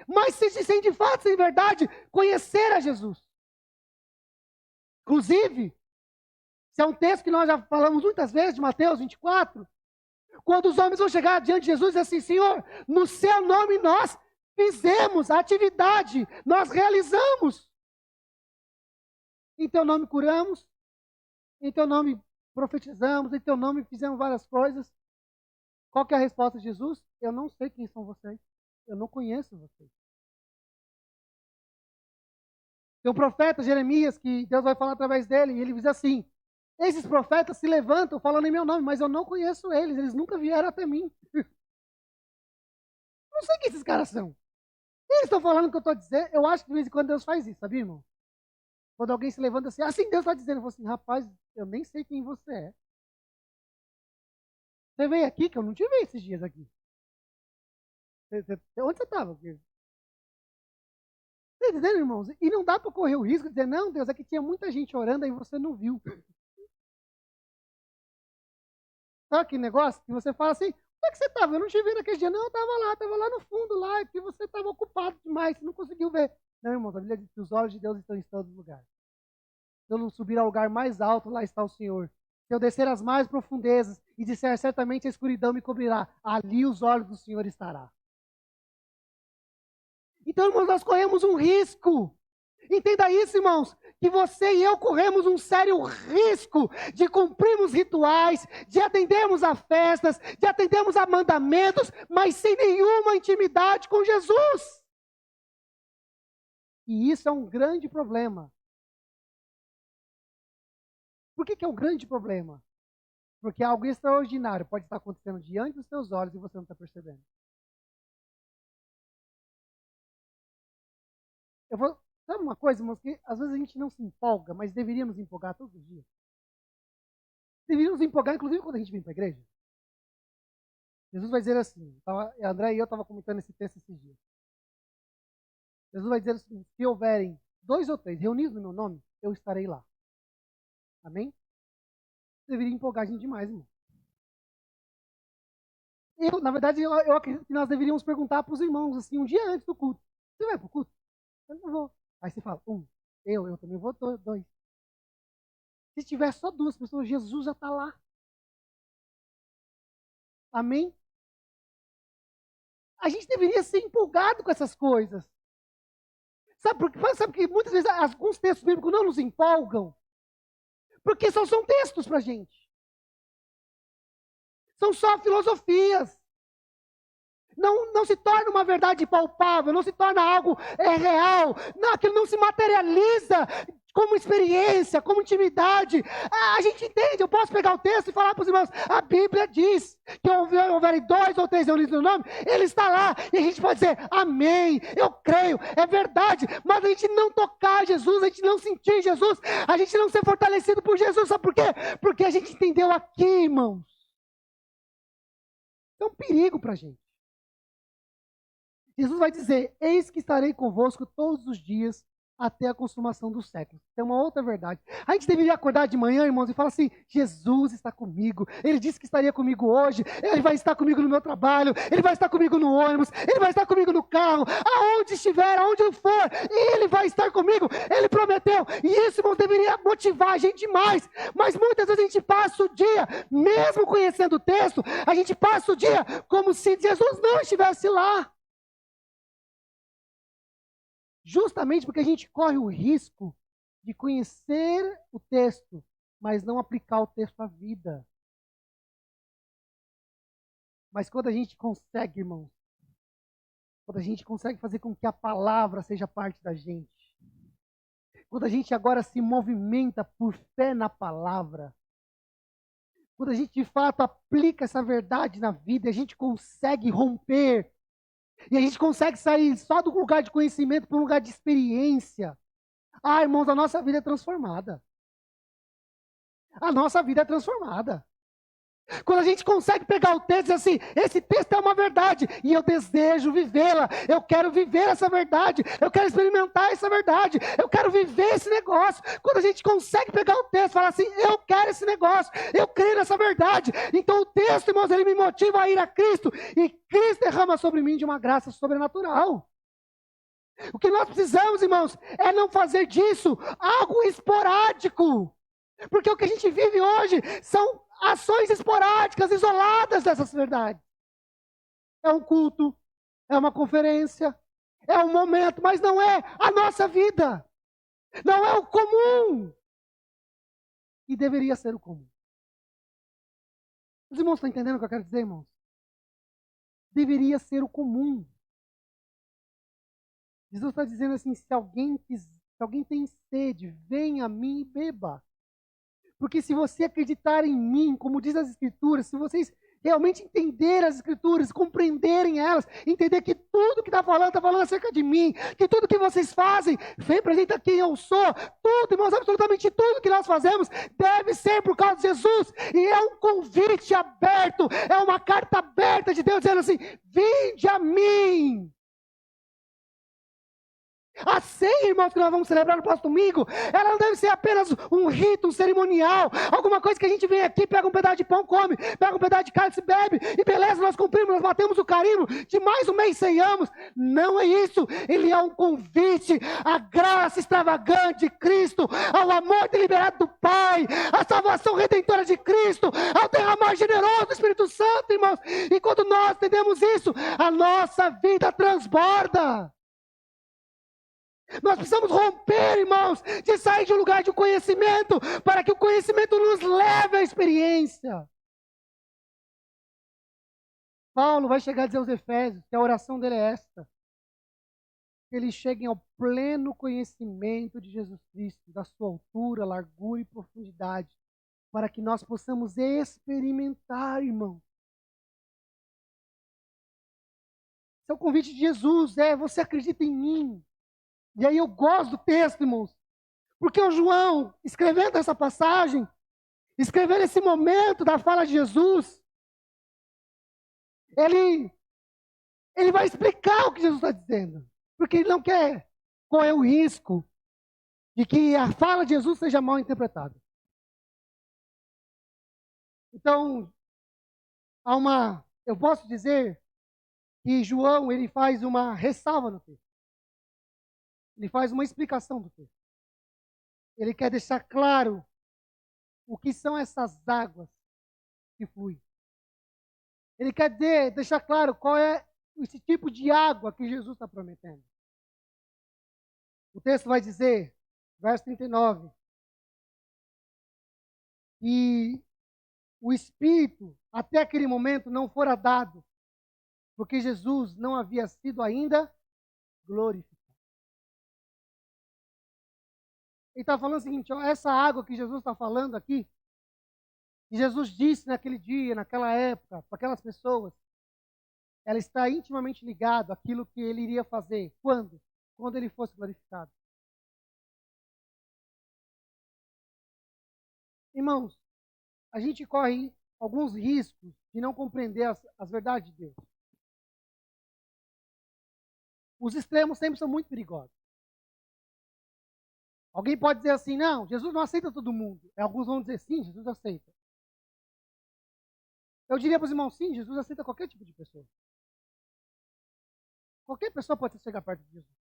S1: Mas sem de fato, sem verdade, conhecer a Jesus. Inclusive, se é um texto que nós já falamos muitas vezes, de Mateus 24, quando os homens vão chegar diante de Jesus e dizer assim, Senhor, no seu nome nós fizemos a atividade, nós realizamos. Em teu nome curamos, em teu nome profetizamos, em teu nome fizemos várias coisas. Qual que é a resposta de Jesus? Eu não sei quem são vocês, eu não conheço vocês. Tem um profeta, Jeremias, que Deus vai falar através dele, e ele diz assim, esses profetas se levantam falando em meu nome, mas eu não conheço eles nunca vieram até mim. Não sei quem esses caras são. Eles estão falando o que eu estou dizendo, eu acho que de vez em quando Deus faz isso, sabia, irmão? Quando alguém se levanta assim Deus está dizendo, eu falo assim, rapaz, eu nem sei quem você é. Você veio aqui, que eu não te vi esses dias aqui. Onde você estava? Tá entendendo, irmãos? E não dá para correr o risco de dizer, não, Deus, é que tinha muita gente orando aí você não viu. Sabe aquele negócio que você fala assim, onde é que você estava? Eu não te vi naquele dia. Não, eu estava lá no fundo, lá, que você estava ocupado demais, você não conseguiu ver. Não, irmãos, a Bíblia diz que os olhos de Deus estão em todos os lugares. Se eu não subir ao lugar mais alto, lá está o Senhor. Se eu descer às mais profundezas e disser, certamente a escuridão me cobrirá, ali os olhos do Senhor estará. Então, irmãos, nós corremos um risco. Entenda isso, irmãos, que você e eu corremos um sério risco de cumprirmos rituais, de atendermos a festas, de atendermos a mandamentos, mas sem nenhuma intimidade com Jesus. E isso é um grande problema. Por que é um grande problema? Porque algo extraordinário pode estar acontecendo diante dos seus olhos e você não está percebendo. Sabe uma coisa, irmãos, que às vezes a gente não se empolga, mas deveríamos empolgar todos os dias. Deveríamos empolgar, inclusive, quando a gente vem para a igreja. Jesus vai dizer assim, André e eu estava comentando esse texto esses dias. Jesus vai dizer assim, se houverem 2 ou 3 reunidos no meu nome, eu estarei lá. Amém? Deveria empolgar a gente demais, irmão. Na verdade, eu acredito que nós deveríamos perguntar para os irmãos, assim, um dia antes do culto. Você vai para o culto? Eu não vou. Aí você fala, eu também vou, 2. Se tiver só 2 pessoas, Jesus já está lá. Amém? A gente deveria ser empolgado com essas coisas. Sabe por quê? Sabe que muitas vezes alguns textos bíblicos não nos empolgam? Porque são textos para a gente. São só filosofias. Não se torna uma verdade palpável, não se torna algo real. Não, aquilo não se materializa como experiência, como intimidade. A gente entende, eu posso pegar o texto e falar para os irmãos, a Bíblia diz que houver 2 ou 3 reunidos no nome, ele está lá. E a gente pode dizer, amém, eu creio, é verdade. Mas a gente não tocar Jesus, a gente não sentir Jesus, a gente não ser fortalecido por Jesus. Sabe por quê? Porque a gente entendeu aqui, irmãos. É um perigo para a gente. Jesus vai dizer, eis que estarei convosco todos os dias até a consumação dos séculos. Tem uma outra verdade. A gente deveria acordar de manhã, irmãos, e falar assim: Jesus está comigo. Ele disse que estaria comigo hoje. Ele vai estar comigo no meu trabalho. Ele vai estar comigo no ônibus. Ele vai estar comigo no carro. Aonde estiver, aonde eu for, Ele vai estar comigo. Ele prometeu. E isso, irmãos, deveria motivar a gente demais. Mas muitas vezes a gente passa o dia, mesmo conhecendo o texto, a gente passa o dia como se Jesus não estivesse lá. Justamente porque a gente corre o risco de conhecer o texto, mas não aplicar o texto à vida. Mas quando a gente consegue, irmãos, quando a gente consegue fazer com que a palavra seja parte da gente, quando a gente agora se movimenta por fé na palavra, quando a gente de fato aplica essa verdade na vida, a gente consegue romper. E a gente consegue sair só do lugar de conhecimento para um lugar de experiência. Ah, irmãos, a nossa vida é transformada. A nossa vida é transformada. Quando a gente consegue pegar o texto e dizer assim, esse texto é uma verdade, e eu desejo vivê-la, eu quero viver essa verdade, eu quero experimentar essa verdade, eu quero viver esse negócio. Quando a gente consegue pegar o texto e falar assim, eu quero esse negócio, eu creio nessa verdade, então o texto, irmãos, ele me motiva a ir a Cristo, e Cristo derrama sobre mim de uma graça sobrenatural. O que nós precisamos, irmãos, é não fazer disso algo esporádico, porque o que a gente vive hoje são ações esporádicas, isoladas dessas verdades. É um culto, é uma conferência, é um momento, mas não é a nossa vida. Não é o comum. E deveria ser o comum. Os irmãos estão entendendo o que eu quero dizer, irmãos? Deveria ser o comum. Jesus está dizendo assim, se alguém tem sede, venha a mim e beba. Porque se você acreditar em mim, como diz as Escrituras, se vocês realmente entenderem as Escrituras, compreenderem elas, entender que tudo que está falando acerca de mim, que tudo que vocês fazem representa quem eu sou, tudo, irmãos, absolutamente tudo que nós fazemos deve ser por causa de Jesus, e é um convite aberto, é uma carta aberta de Deus dizendo assim, vinde a mim. A ceia, irmãos, que nós vamos celebrar no próximo domingo, ela não deve ser apenas um rito, um cerimonial, alguma coisa que a gente vem aqui, pega um pedaço de pão, come, pega um pedaço de carne, se bebe, e beleza, nós cumprimos, nós batemos o carimbo, de mais um mês ceiamos. Não é isso, ele é um convite à graça extravagante de Cristo, ao amor deliberado do Pai, à salvação redentora de Cristo, ao derramar generoso do Espírito Santo, irmãos. E quando nós entendemos isso, a nossa vida transborda. Nós precisamos romper, irmãos, de sair de um lugar de conhecimento, para que o conhecimento nos leve à experiência. Paulo vai chegar a dizer aos Efésios, que a oração dele é esta, que eles cheguem ao pleno conhecimento de Jesus Cristo, da sua altura, largura e profundidade, para que nós possamos experimentar, irmão. Esse é o convite de Jesus, você acredita em mim. E aí eu gosto do texto, irmãos, porque o João, escrevendo essa passagem, escrevendo esse momento da fala de Jesus, ele vai explicar o que Jesus está dizendo, porque ele não quer correr o risco de que a fala de Jesus seja mal interpretada. Então, eu posso dizer que João, ele faz uma ressalva no texto. Ele faz uma explicação do texto. Ele quer deixar claro o que são essas águas que fluem. Ele quer deixar claro qual é esse tipo de água que Jesus está prometendo. O texto vai dizer, verso 39, que o Espírito, até aquele momento, não fora dado, porque Jesus não havia sido ainda glorificado. Ele está falando o seguinte, ó, essa água que Jesus está falando aqui, que Jesus disse naquele dia, naquela época, para aquelas pessoas, ela está intimamente ligada àquilo que ele iria fazer. Quando? Quando ele fosse glorificado. Irmãos, a gente corre alguns riscos de não compreender as verdades de Deus. Os extremos sempre são muito perigosos. Alguém pode dizer assim, não, Jesus não aceita todo mundo. Alguns vão dizer, sim, Jesus aceita. Eu diria para os irmãos, sim, Jesus aceita qualquer tipo de pessoa. Qualquer pessoa pode chegar perto de Jesus.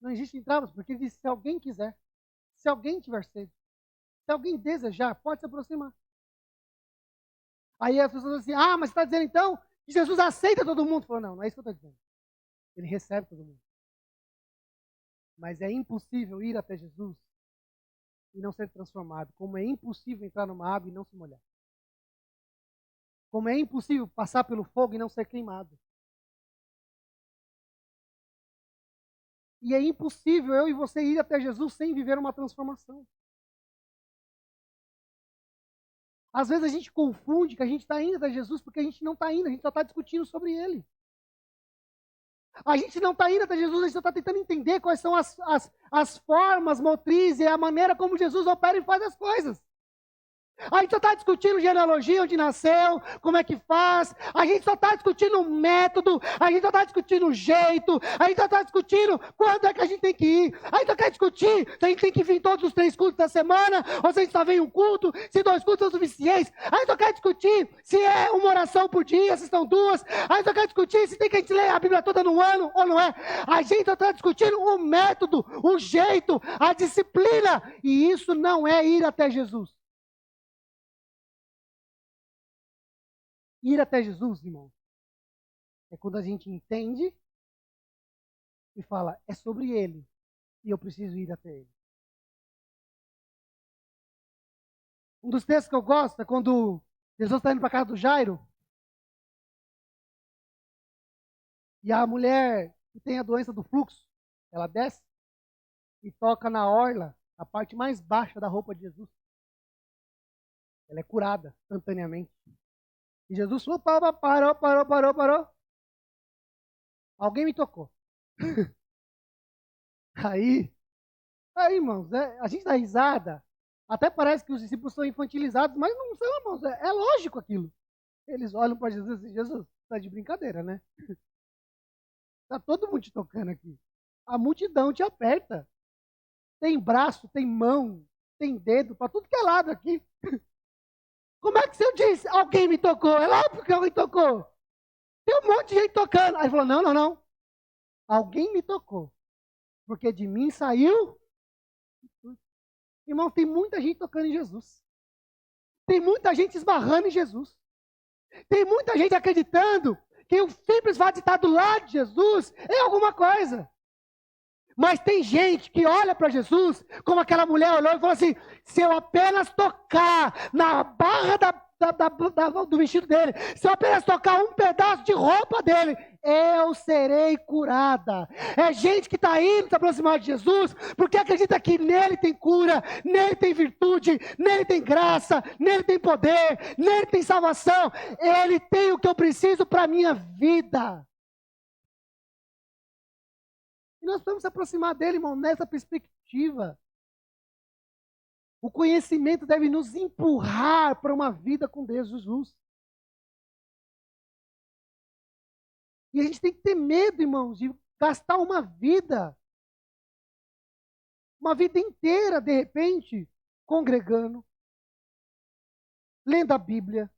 S1: Não existem travas, porque ele diz, se alguém quiser, se alguém tiver sede, se alguém desejar, pode se aproximar. Aí as pessoas dizem assim, mas você está dizendo então que Jesus aceita todo mundo? Falou, não, não é isso que eu estou dizendo. Ele recebe todo mundo. Mas é impossível ir até Jesus e não ser transformado. Como é impossível entrar numa água e não se molhar. Como é impossível passar pelo fogo e não ser queimado. E é impossível eu e você ir até Jesus sem viver uma transformação. Às vezes a gente confunde que a gente está indo até Jesus porque a gente não está indo, a gente só está discutindo sobre Ele. A gente não está indo até Jesus, a gente só está tentando entender quais são as formas motrizes e a maneira como Jesus opera e faz as coisas. A gente só está discutindo genealogia, onde nasceu, como é que faz. A gente só está discutindo o método. A gente só está discutindo o jeito. A gente só está discutindo quando é que a gente tem que ir. A gente só quer discutir se a gente tem que vir todos os 3 cultos da semana, ou se a gente só vem um culto, se 2 cultos são suficientes. A gente só quer discutir se é uma oração por dia, se são 2. A gente só quer discutir se tem que a gente ler a Bíblia toda no ano, ou não é. A gente só está discutindo o método, o jeito, a disciplina. E isso não é ir até Jesus. Ir até Jesus, irmão, é quando a gente entende e fala, é sobre Ele, e eu preciso ir até Ele. Um dos textos que eu gosto é quando Jesus está indo para a casa do Jairo, e a mulher que tem a doença do fluxo, ela desce e toca na orla, a parte mais baixa da roupa de Jesus. Ela é curada instantaneamente. E Jesus parou. Alguém me tocou. Aí, irmãos, a gente dá risada. Até parece que os discípulos são infantilizados, mas não são, irmãos. É lógico aquilo. Eles olham para Jesus e dizem, Jesus, está de brincadeira, né? Está todo mundo te tocando aqui. A multidão te aperta. Tem braço, tem mão, tem dedo, para tudo que é lado aqui. Como é que você diz, alguém me tocou? É lá porque alguém tocou. Tem um monte de gente tocando. Aí ele falou, não. Alguém me tocou. Porque de mim saiu. Irmão, tem muita gente tocando em Jesus. Tem muita gente esbarrando em Jesus. Tem muita gente acreditando que o simples fato de estar do lado de Jesus é alguma coisa. Mas tem gente que olha para Jesus, como aquela mulher olhou e falou assim, se eu apenas tocar na barra do vestido dele, se eu apenas tocar um pedaço de roupa dele, eu serei curada. É gente que está indo se aproximar de Jesus, porque acredita que nele tem cura, nele tem virtude, nele tem graça, nele tem poder, nele tem salvação. Ele tem o que eu preciso para a minha vida. E nós podemos se aproximar dele, irmão, nessa perspectiva. O conhecimento deve nos empurrar para uma vida com Deus, Jesus. E a gente tem que ter medo, irmãos, de gastar uma vida inteira, de repente, congregando, lendo a Bíblia,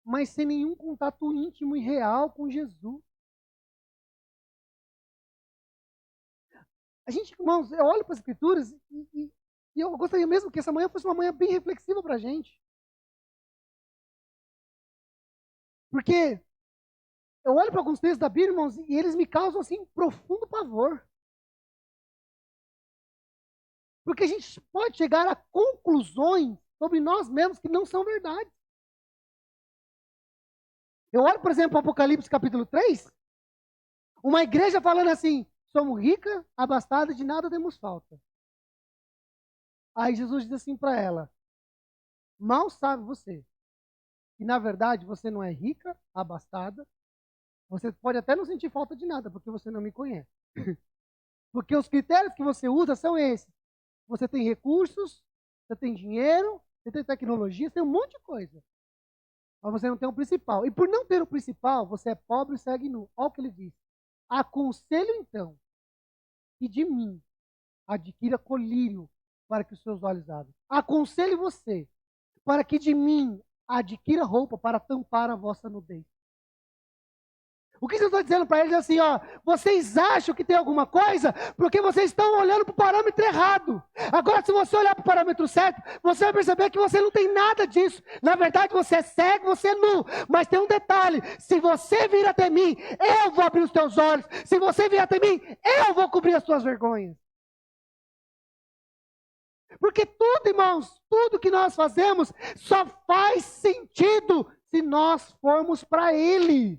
S1: mas sem nenhum contato íntimo e real com Jesus. A gente, irmãos, eu olho para as Escrituras e eu gostaria mesmo que essa manhã fosse uma manhã bem reflexiva para a gente. Porque eu olho para alguns textos da Bíblia, irmãos, e eles me causam, assim, profundo pavor. Porque a gente pode chegar a conclusões sobre nós mesmos que não são verdade. Eu olho, por exemplo, Apocalipse capítulo 3, uma igreja falando assim, somos rica, abastada, de nada temos falta. Aí Jesus diz assim para ela, mal sabe você, que na verdade você não é rica, abastada, você pode até não sentir falta de nada, porque você não me conhece. Porque os critérios que você usa são esses. Você tem recursos, você tem dinheiro, você tem tecnologia, você tem um monte de coisa. Mas você não tem o principal. E por não ter o principal, você é pobre e segue nu. Olha o que ele diz. Aconselho então, que de mim adquira colírio para que os seus olhos abram. Aconselho você, para que de mim adquira roupa para tampar a vossa nudez. O que eu estou dizendo para eles é assim, ó, vocês acham que tem alguma coisa porque vocês estão olhando para o parâmetro errado. Agora, se você olhar para o parâmetro certo, você vai perceber que você não tem nada disso. Na verdade, você é cego, você é nu. Mas tem um detalhe, se você vir até mim, eu vou abrir os teus olhos. Se você vir até mim, eu vou cobrir as tuas vergonhas. Porque tudo, irmãos, tudo que nós fazemos só faz sentido se nós formos para Ele.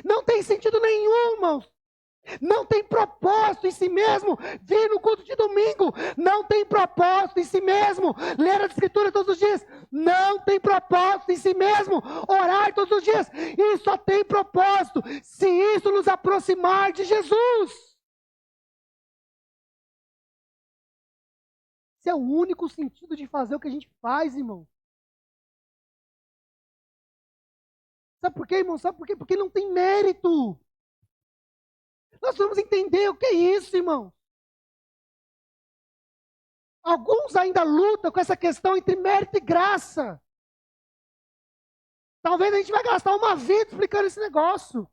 S1: Não tem sentido nenhum, irmãos. Não tem propósito em si mesmo vir no culto de domingo. Não tem propósito em si mesmo ler a Escritura todos os dias. Não tem propósito em si mesmo orar todos os dias. E só tem propósito se isso nos aproximar de Jesus. Esse é o único sentido de fazer o que a gente faz, irmão. Sabe por quê, irmão? Sabe por quê? Porque não tem mérito. Nós vamos entender o que é isso, irmão. Alguns ainda lutam com essa questão entre mérito e graça. Talvez a gente vai gastar uma vida explicando esse negócio.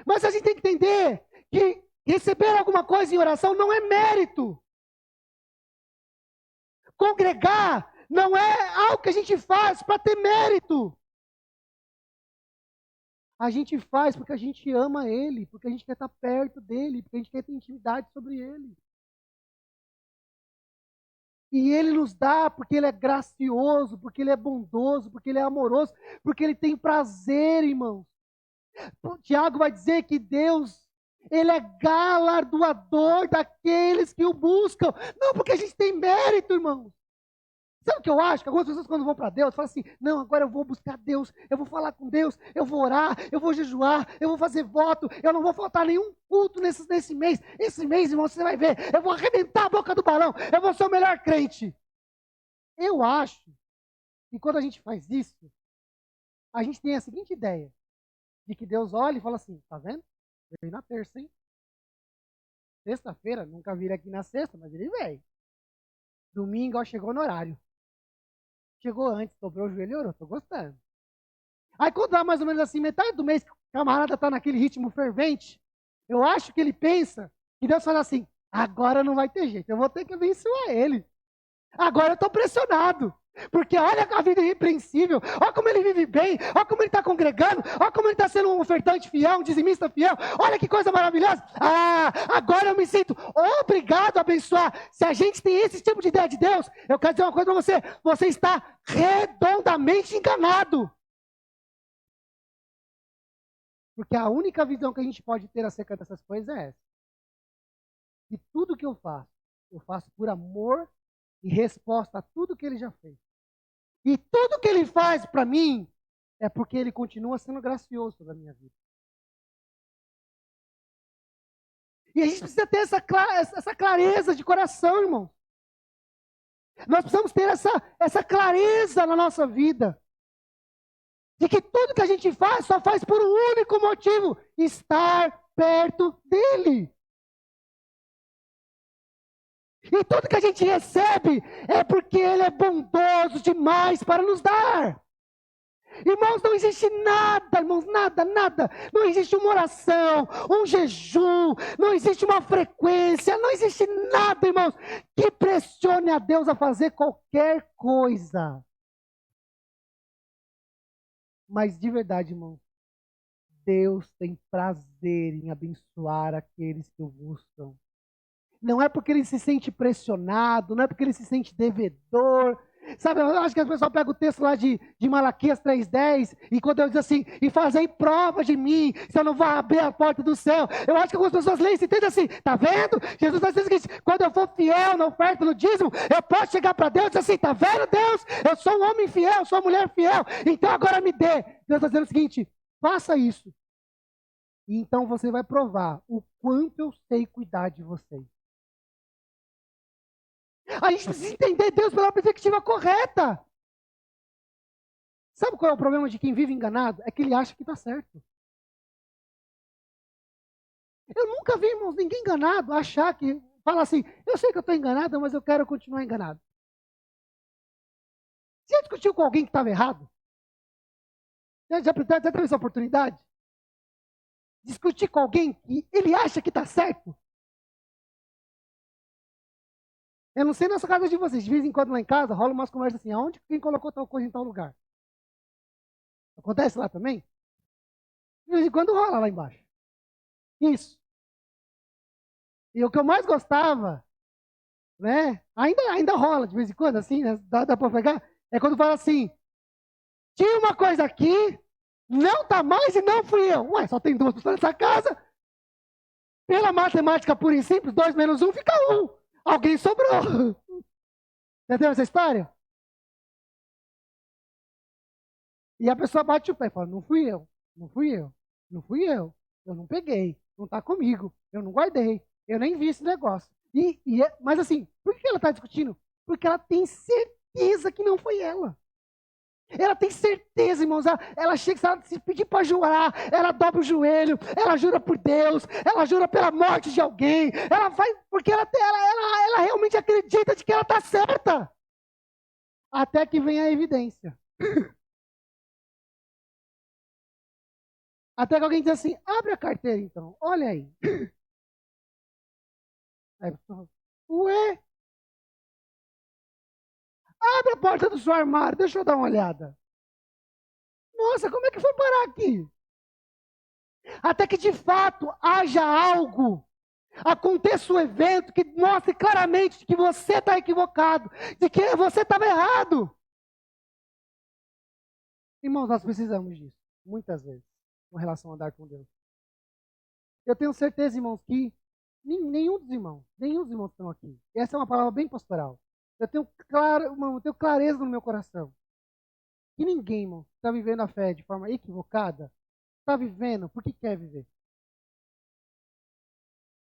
S1: Mas a gente tem que entender que receber alguma coisa em oração não é mérito. Congregar não é algo que a gente faz para ter mérito. A gente faz porque a gente ama Ele, porque a gente quer estar perto dEle, porque a gente quer ter intimidade sobre Ele. E Ele nos dá porque Ele é gracioso, porque Ele é bondoso, porque Ele é amoroso, porque Ele tem prazer, irmãos. O Tiago vai dizer que Deus, Ele é galardoador daqueles que o buscam. Não porque a gente tem mérito, irmãos. Sabe o que eu acho? Que algumas pessoas quando vão para Deus, falam assim, não, agora eu vou buscar Deus, eu vou falar com Deus, eu vou orar, eu vou jejuar, eu vou fazer voto, eu não vou faltar nenhum culto nesse mês. Esse mês, irmão, você vai ver, eu vou arrebentar a boca do balão, eu vou ser o melhor crente. Eu acho que quando a gente faz isso, a gente tem a seguinte ideia, de que Deus olha e fala assim, tá vendo? Veio na terça, hein? Sexta-feira, nunca vira aqui na sexta, mas ele veio. Domingo, ó, chegou no horário. Chegou antes, dobrou o joelho e orou, tô gostando. Aí quando dá mais ou menos assim, metade do mês, que o camarada tá naquele ritmo fervente, eu acho que ele pensa, que Deus fala assim, agora não vai ter jeito, eu vou ter que abençoar ele. Agora eu tô pressionado, porque olha a vida irrepreensível, olha como ele vive bem, olha como ele está congregando, olha como ele está sendo um ofertante fiel, um dizimista fiel, olha que coisa maravilhosa. Ah, agora eu me sinto obrigado a abençoar. Se a gente tem esse tipo de ideia de Deus, eu quero dizer uma coisa para você, você está redondamente enganado. Porque a única visão que a gente pode ter acerca dessas coisas é essa. E tudo que eu faço por amor e resposta a tudo que ele já fez. E tudo que ele faz para mim é porque ele continua sendo gracioso na minha vida. E a gente precisa ter essa clareza de coração, irmão. Nós precisamos ter essa clareza na nossa vida. De que tudo que a gente faz só faz por um único motivo: estar perto dele. E tudo que a gente recebe é porque Ele é bondoso demais para nos dar. Irmãos, não existe nada, irmãos, nada. Não existe uma oração, um jejum, não existe uma frequência, não existe nada, irmãos, que pressione a Deus a fazer qualquer coisa. Mas de verdade, irmãos, Deus tem prazer em abençoar aqueles que o buscam. Não é porque ele se sente pressionado, não é porque ele se sente devedor. Sabe, eu acho que o pessoal pega o texto lá de Malaquias 3,10, e quando Deus diz assim, e fazei prova de mim, se eu não vou abrir a porta do céu. Eu acho que algumas pessoas leem e se entendem assim, tá vendo? Jesus está dizendo o seguinte, quando eu for fiel na oferta, no dízimo, eu posso chegar para Deus e dizer assim, tá vendo, Deus? Eu sou um homem fiel, eu sou uma mulher fiel, então agora me dê. Deus está dizendo o seguinte, faça isso. E então você vai provar o quanto eu sei cuidar de vocês. A gente precisa entender Deus pela perspectiva correta. Sabe qual é o problema de quem vive enganado? É que ele acha que está certo. Eu nunca vi, irmãos, ninguém enganado achar que fala assim, eu sei que eu estou enganado, mas eu quero continuar enganado. Você já discutiu com alguém que estava errado? Já teve essa oportunidade? Discutir com alguém que ele acha que está certo? Eu não sei nessa casa de vocês, de vez em quando lá em casa rola umas conversas assim, aonde quem colocou tal coisa em tal lugar? Acontece lá também? De vez em quando rola lá embaixo. Isso. E o que eu mais gostava, né? Ainda rola de vez em quando, assim, né? Dá para pegar. É quando fala assim, tinha uma coisa aqui, não tá mais e não fui eu. Ué, só tem duas pessoas nessa casa. Pela matemática pura e simples, 2 menos 1 fica 1. Alguém sobrou. Entendeu essa história? E a pessoa bate o pé e fala, não fui eu, não fui eu, não fui eu não peguei, não tá comigo, eu não guardei, eu nem vi esse negócio. Mas assim, por que ela está discutindo? Porque ela tem certeza que não foi ela. Ela tem certeza, irmãos. Ela chega, se ela se pedir para jurar, ela dobra o joelho, ela jura por Deus, ela jura pela morte de alguém, ela vai, porque ela realmente acredita de que ela está certa. Até que vem a evidência. Até que alguém diz assim, abre a carteira então, olha aí. Aí a pessoa, ué, abre a porta do seu armário, deixa eu dar uma olhada. Nossa, como é que foi parar aqui? Até que de fato haja algo, aconteça um evento que mostre claramente que você está equivocado, de que você estava errado. Irmãos, nós precisamos disso, muitas vezes, com relação a andar com Deus. Eu tenho certeza, irmãos, que nenhum dos irmãos que estão aqui, essa é uma palavra bem pastoral. Eu tenho, eu tenho clareza no meu coração que ninguém, irmão, está vivendo a fé de forma equivocada, está vivendo porque quer viver.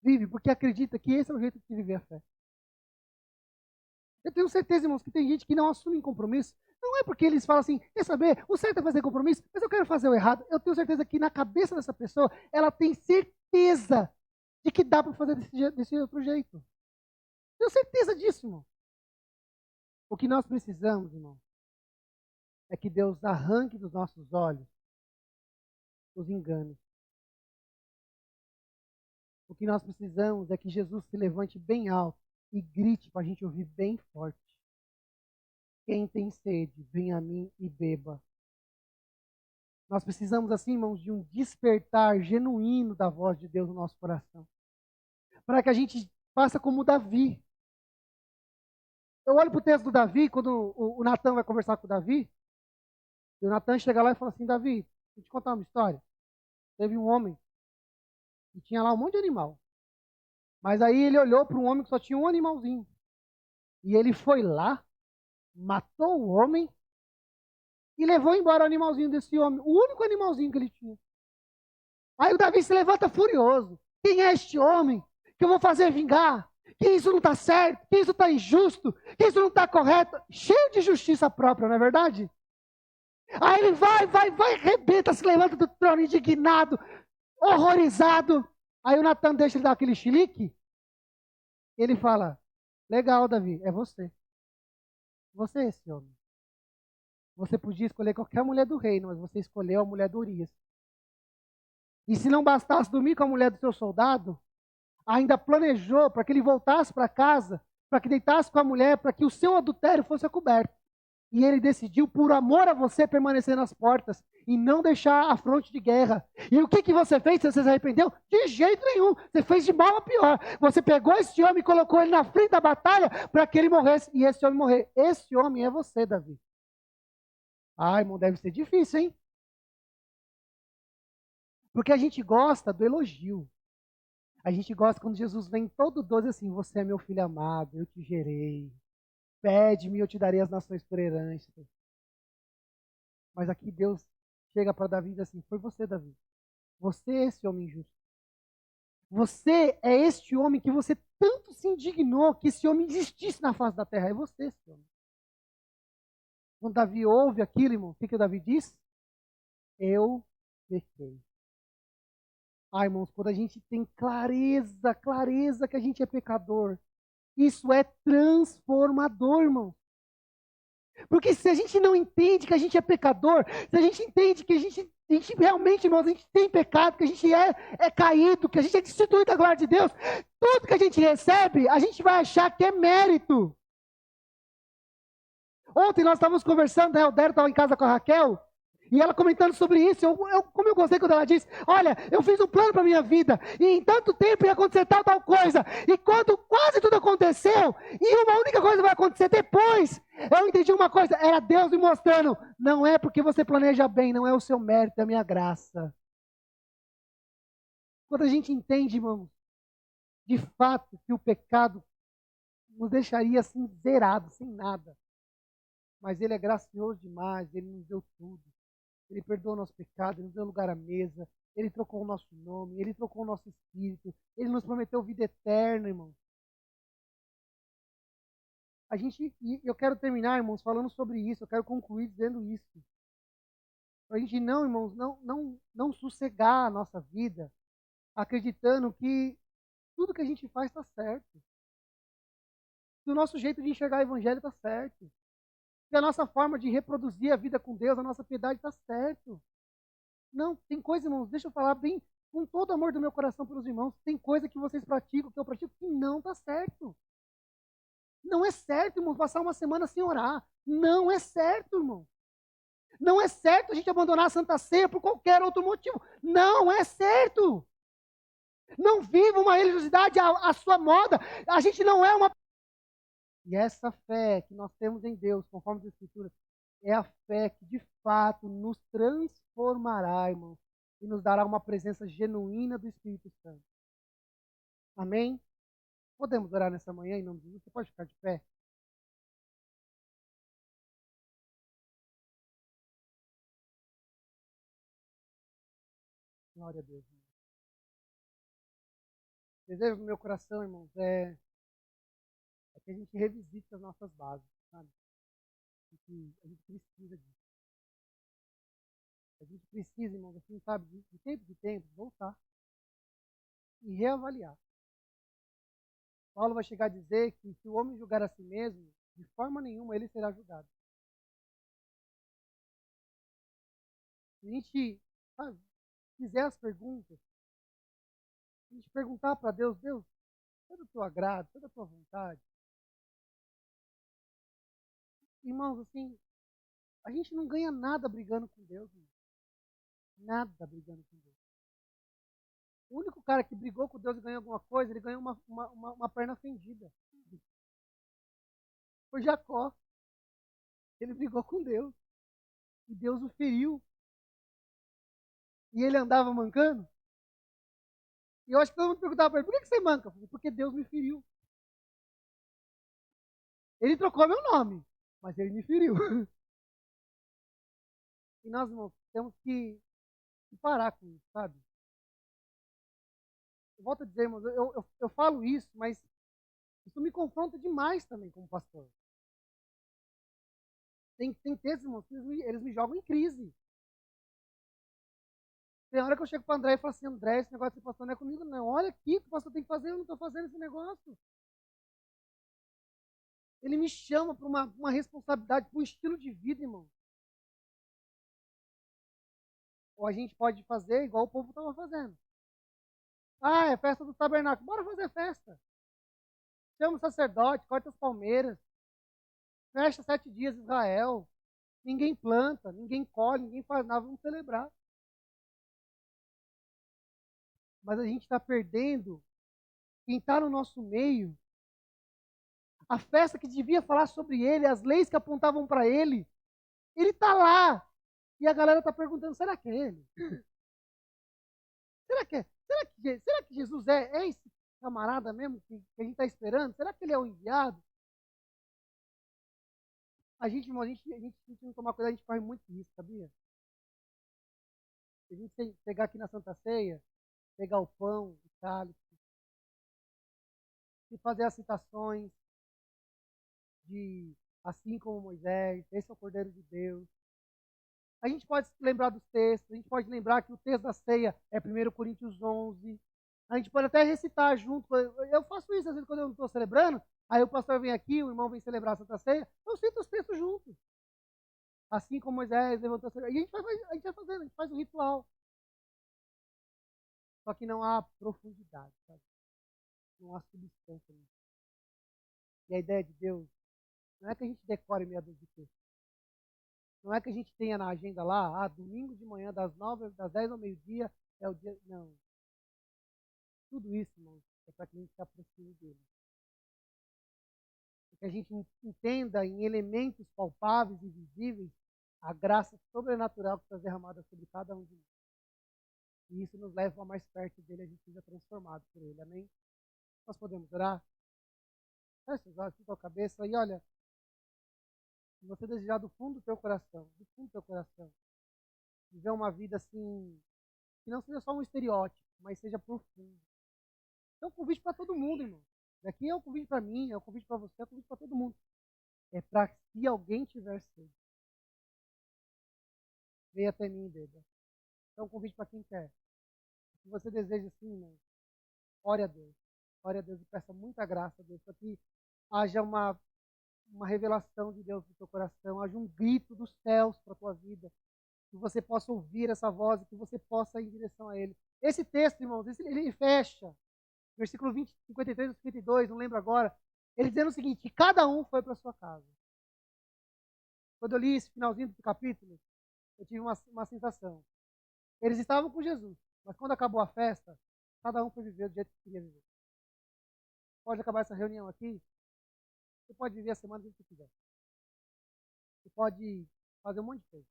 S1: Vive porque acredita que esse é o jeito de viver a fé. Eu tenho certeza, irmãos, que tem gente que não assume compromisso. Não é porque eles falam assim, quer saber, o certo é fazer compromisso, mas eu quero fazer o errado. Eu tenho certeza que na cabeça dessa pessoa, ela tem certeza de que dá para fazer desse outro jeito. Tenho certeza disso, irmão. O que nós precisamos, irmão, é que Deus arranque dos nossos olhos os enganos. O que nós precisamos é que Jesus se levante bem alto e grite para a gente ouvir bem forte. Quem tem sede, venha a mim e beba. Nós precisamos, assim, irmãos, de um despertar genuíno da voz de Deus no nosso coração. Para que a gente faça como Davi. Eu olho para o texto do Davi, quando o Natan vai conversar com o Davi, e o Natan chega lá e fala assim, Davi, deixa eu te contar uma história. Teve um homem que tinha lá um monte de animal. Mas aí ele olhou para um homem que só tinha um animalzinho. E ele foi lá, matou o homem e levou embora o animalzinho desse homem. O único animalzinho que ele tinha. Aí o Davi se levanta furioso. Quem é este homem que eu vou fazer vingar? Que isso não está certo, que isso está injusto, que isso não está correto. Cheio de justiça própria, não é verdade? Aí ele vai, rebenta, se levanta do trono indignado, horrorizado. Aí o Natan deixa ele dar aquele chilique. Ele fala, legal, Davi, é você. Você é esse homem. Você podia escolher qualquer mulher do reino, mas você escolheu a mulher do Urias. E se não bastasse dormir com a mulher do seu soldado, ainda planejou para que ele voltasse para casa, para que deitasse com a mulher, para que o seu adultério fosse coberto. E ele decidiu, por amor a você, permanecer nas portas e não deixar a fronte de guerra. E o que você fez? Você se arrependeu? De jeito nenhum. Você fez de mal a pior. Você pegou esse homem e colocou ele na frente da batalha para que ele morresse. E esse homem morrer. Esse homem é você, Davi. Ah, irmão, deve ser difícil, hein? Porque a gente gosta do elogio. A gente gosta quando Jesus vem todo doce assim, você é meu filho amado, eu te gerei. Pede-me, eu te darei as nações por herança. Mas aqui Deus chega para Davi e diz assim, foi você, Davi. Você é esse homem justo. Você é este homem que você tanto se indignou que esse homem existisse na face da terra. É você, esse homem. Quando Davi ouve aquilo, irmão, o que Davi diz? Eu pequei. Ai, irmãos, quando a gente tem clareza que a gente é pecador, isso é transformador, irmão. Porque se a gente não entende que a gente é pecador, se a gente entende que a gente realmente, irmãos, a gente tem pecado, que a gente é caído, que a gente é destituído da glória de Deus, tudo que a gente recebe, a gente vai achar que é mérito. Ontem nós estávamos conversando, né, o Dério estava em casa com a Raquel, e ela comentando sobre isso, como eu gostei quando ela disse, olha, eu fiz um plano para a minha vida, e em tanto tempo ia acontecer tal coisa, e quando quase tudo aconteceu, e uma única coisa vai acontecer depois, eu entendi uma coisa, era Deus me mostrando, não é porque você planeja bem, não é o seu mérito, é a minha graça. Quando a gente entende, irmãos, de fato que o pecado nos deixaria assim zerados, sem nada, mas Ele é gracioso demais, Ele nos deu tudo. Ele perdoou o nosso pecado, Ele nos deu lugar à mesa, Ele trocou o nosso nome, Ele trocou o nosso espírito, Ele nos prometeu vida eterna, irmão. E eu quero terminar, irmãos, falando sobre isso, eu quero concluir dizendo isso. Para a gente não, irmãos, não sossegar a nossa vida, acreditando que tudo que a gente faz está certo. Que o nosso jeito de enxergar o evangelho está certo. Que a nossa forma de reproduzir a vida com Deus, a nossa piedade está certo. Não, tem coisa, irmãos, deixa eu falar bem, com todo o amor do meu coração pelos irmãos, tem coisa que vocês praticam, que eu pratico, que não está certo. Não é certo, irmão, passar uma semana sem orar. Não é certo, irmão. Não é certo a gente abandonar a Santa Ceia por qualquer outro motivo. Não é certo. Não viva uma religiosidade à sua moda. A gente não é uma... E essa fé que nós temos em Deus, conforme as Escrituras, é a fé que de fato nos transformará, irmão, e nos dará uma presença genuína do Espírito Santo. Amém? Podemos orar nessa manhã em nome de Jesus? Você pode ficar de pé? Glória a Deus. Irmão. O desejo do meu coração, irmãos, é que a gente revisite as nossas bases, sabe? A gente precisa disso. A gente precisa, irmãos, assim, sabe, de tempo, voltar e reavaliar. Paulo vai chegar a dizer que se o homem julgar a si mesmo, de forma nenhuma ele será julgado. Se a gente, sabe, fizer as perguntas, a gente perguntar para Deus, Deus, é do teu agrado, é da tua vontade. Irmãos, assim, a gente não ganha nada brigando com Deus, irmão. Nada brigando com Deus. O único cara que brigou com Deus e ganhou alguma coisa, ele ganhou uma perna fendida. Foi Jacó. Ele brigou com Deus. E Deus o feriu. E ele andava mancando. E eu acho que todo mundo perguntava para ele, por que você manca? Porque Deus me feriu. Ele trocou meu nome, mas ele me feriu. E nós, irmãos, temos que parar com isso, sabe? Eu volto a dizer, irmãos, eu falo isso, mas isso me confronta demais também como pastor. Tem textos, irmãos, que eles me jogam em crise. Tem hora que eu chego para o André e falo assim, André, esse negócio de pastor não é comigo, não. Olha aqui o que o pastor tem que fazer, eu não estou fazendo esse negócio. Ele me chama para uma responsabilidade, para um estilo de vida, irmão. Ou a gente pode fazer igual o povo estava fazendo. Ah, é festa do tabernáculo. Bora fazer festa. Chama o sacerdote, corta as palmeiras. Fecha 7 dias Israel. Ninguém planta, ninguém colhe, ninguém faz nada. Vamos celebrar. Mas a gente está perdendo quem está no nosso meio. A festa que devia falar sobre ele, as leis que apontavam para ele. Ele está lá. E a galera está perguntando, será que é ele? Será que é? Será que Jesus é esse camarada mesmo que a gente está esperando? Será que ele é o enviado? A gente não tomar cuidado, a gente corre muito risco, sabia? Se a gente pegar aqui na Santa Ceia, pegar o pão, o cálice, e fazer as citações de assim como Moisés, esse é o Cordeiro de Deus. A gente pode lembrar dos textos, a gente pode lembrar que o texto da ceia é 1 Coríntios 11. A gente pode até recitar junto. Eu faço isso às vezes quando eu não estou celebrando. Aí o pastor vem aqui, o irmão vem celebrar a Santa Ceia. Eu cito os textos juntos. Assim como Moisés levantou a ceia. E a gente vai fazendo, a gente faz um ritual. Só que não há profundidade, sabe? Não há substância. E a ideia de Deus não é que a gente decore meia dúzia de textos. Não é que a gente tenha na agenda lá, domingo de manhã, das 10 ao meio-dia, é o dia. Não. Tudo isso, irmãos, é para que a gente se aproxime dele. Para que a gente entenda em elementos palpáveis e visíveis a graça sobrenatural que está derramada sobre cada um de nós. E isso nos leva a mais perto dele, a gente seja transformado por ele. Amém? Nós podemos orar? Feche os olhos, fica a cabeça e olha, se você desejar do fundo do teu coração, viver uma vida assim, que não seja só um estereótipo, mas seja profundo. É um convite para todo mundo, irmão. Daqui é um convite para mim, é um convite para você, é um convite para todo mundo. É para que se alguém tiver sede, venha até mim, beba. É um convite para quem quer. Se você deseja assim, irmão, ore a Deus. Ore a Deus e peça muita graça a Deus, para que haja uma revelação de Deus no teu coração, haja um grito dos céus para a tua vida, que você possa ouvir essa voz e que você possa ir em direção a Ele. Esse texto, irmãos, ele fecha, versículo 20, 53 e 52, não lembro agora, ele dizendo o seguinte, que cada um foi para a sua casa. Quando eu li esse finalzinho do capítulo, eu tive uma sensação. Eles estavam com Jesus, mas quando acabou a festa, cada um foi viver do jeito que queria viver. Pode acabar essa reunião aqui, você pode viver a semana do jeito que você quiser. Você pode fazer um monte de coisa.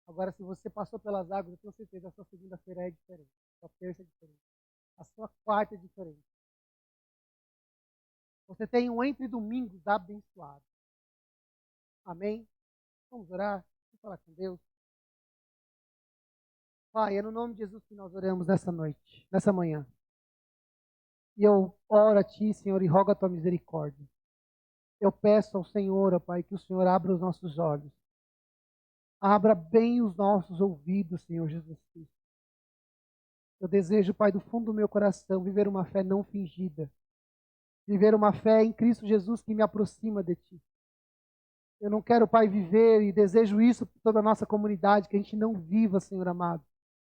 S1: Agora, se você passou pelas águas, eu tenho certeza que a sua segunda-feira é diferente. A sua terça é diferente. A sua quarta é diferente. Você tem um entre domingos abençoado. Amém? Vamos orar? Vamos falar com Deus. Pai, é no nome de Jesus que nós oramos nessa noite, nessa manhã. E eu oro a Ti, Senhor, e rogo a Tua misericórdia. Eu peço ao Senhor, ó Pai, que o Senhor abra os nossos olhos. Abra bem os nossos ouvidos, Senhor Jesus Cristo. Eu desejo, Pai, do fundo do meu coração, viver uma fé não fingida. Viver uma fé em Cristo Jesus que me aproxima de Ti. Eu não quero, Pai, viver, e desejo isso por toda a nossa comunidade, que a gente não viva, Senhor amado,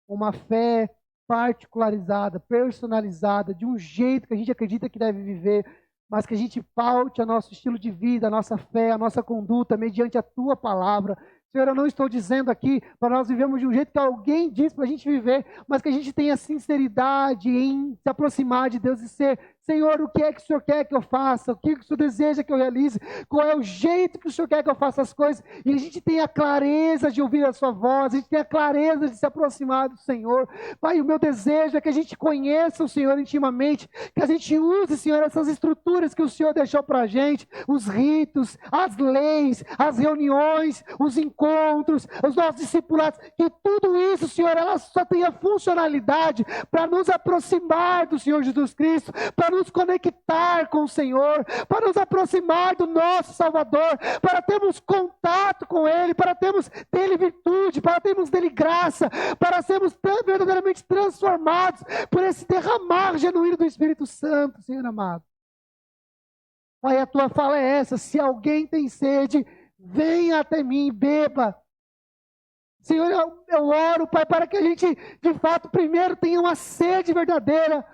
S1: uma fé particularizada, personalizada, de um jeito que a gente acredita que deve viver, mas que a gente paute o nosso estilo de vida, a nossa fé, a nossa conduta, mediante a Tua palavra. Senhor, eu não estou dizendo aqui para nós vivermos de um jeito que alguém diz para a gente viver, mas que a gente tenha sinceridade em se aproximar de Deus e ser, Senhor, o que é que o Senhor quer que eu faça? O que o Senhor deseja que eu realize? Qual é o jeito que o Senhor quer que eu faça as coisas? E a gente tenha a clareza de ouvir a sua voz, a gente tenha a clareza de se aproximar do Senhor. Pai, o meu desejo é que a gente conheça o Senhor intimamente, que a gente use, Senhor, essas estruturas que o Senhor deixou para a gente, os ritos, as leis, as reuniões, os encontros, os nossos discipulados, que tudo isso, Senhor, ela só tenha funcionalidade para nos aproximar do Senhor Jesus Cristo, para nos conectar com o Senhor, para nos aproximar do nosso Salvador, para termos contato com Ele, para termos dele virtude, para termos dele graça, para sermos verdadeiramente transformados por esse derramar genuíno do Espírito Santo, Senhor amado. Pai, a tua fala é essa: se alguém tem sede, venha até mim e beba. Senhor, eu oro, Pai, para que a gente, de fato, primeiro tenha uma sede verdadeira.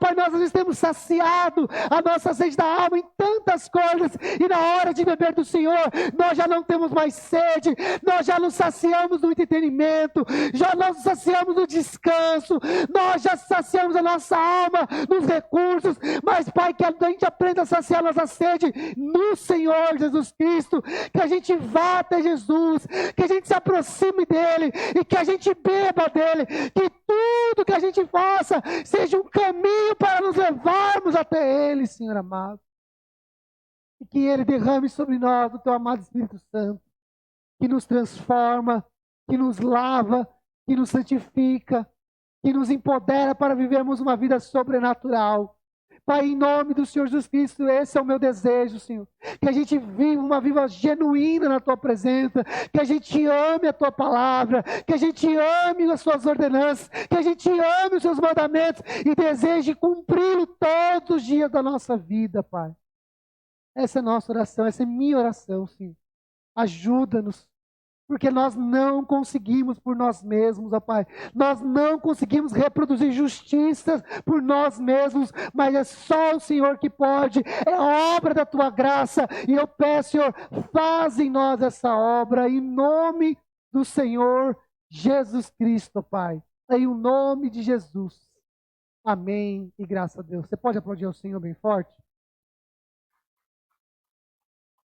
S1: Pai, nós às vezes temos saciado a nossa sede da alma em tantas coisas, e na hora de beber do Senhor, nós já não temos mais sede, nós já nos saciamos no entretenimento, já nos saciamos no descanso, nós já saciamos a nossa alma nos recursos, mas, Pai, que a gente aprenda a saciar a nossa sede no Senhor Jesus Cristo, que a gente vá até Jesus, que a gente se aproxime dele e que a gente beba dele, que tudo que a gente faça seja um caminho para nos levarmos até ele, Senhor amado, e que ele derrame sobre nós o teu amado Espírito Santo, que nos transforma, que nos lava, que nos santifica, que nos empodera para vivermos uma vida sobrenatural. Pai, em nome do Senhor Jesus Cristo, esse é o meu desejo, Senhor. Que a gente viva uma vida genuína na Tua presença, que a gente ame a Tua palavra, que a gente ame as Suas ordenanças, que a gente ame os Seus mandamentos e deseje cumpri-lo todos os dias da nossa vida, Pai. Essa é a nossa oração, essa é a minha oração, Senhor. Ajuda-nos. Porque nós não conseguimos por nós mesmos, ó Pai. Nós não conseguimos reproduzir justiça por nós mesmos, mas é só o Senhor que pode. É obra da Tua graça. E eu peço, Senhor, faz em nós essa obra, em nome do Senhor Jesus Cristo, ó Pai. Em o nome de Jesus. Amém e graças a Deus. Você pode aplaudir ao Senhor bem forte?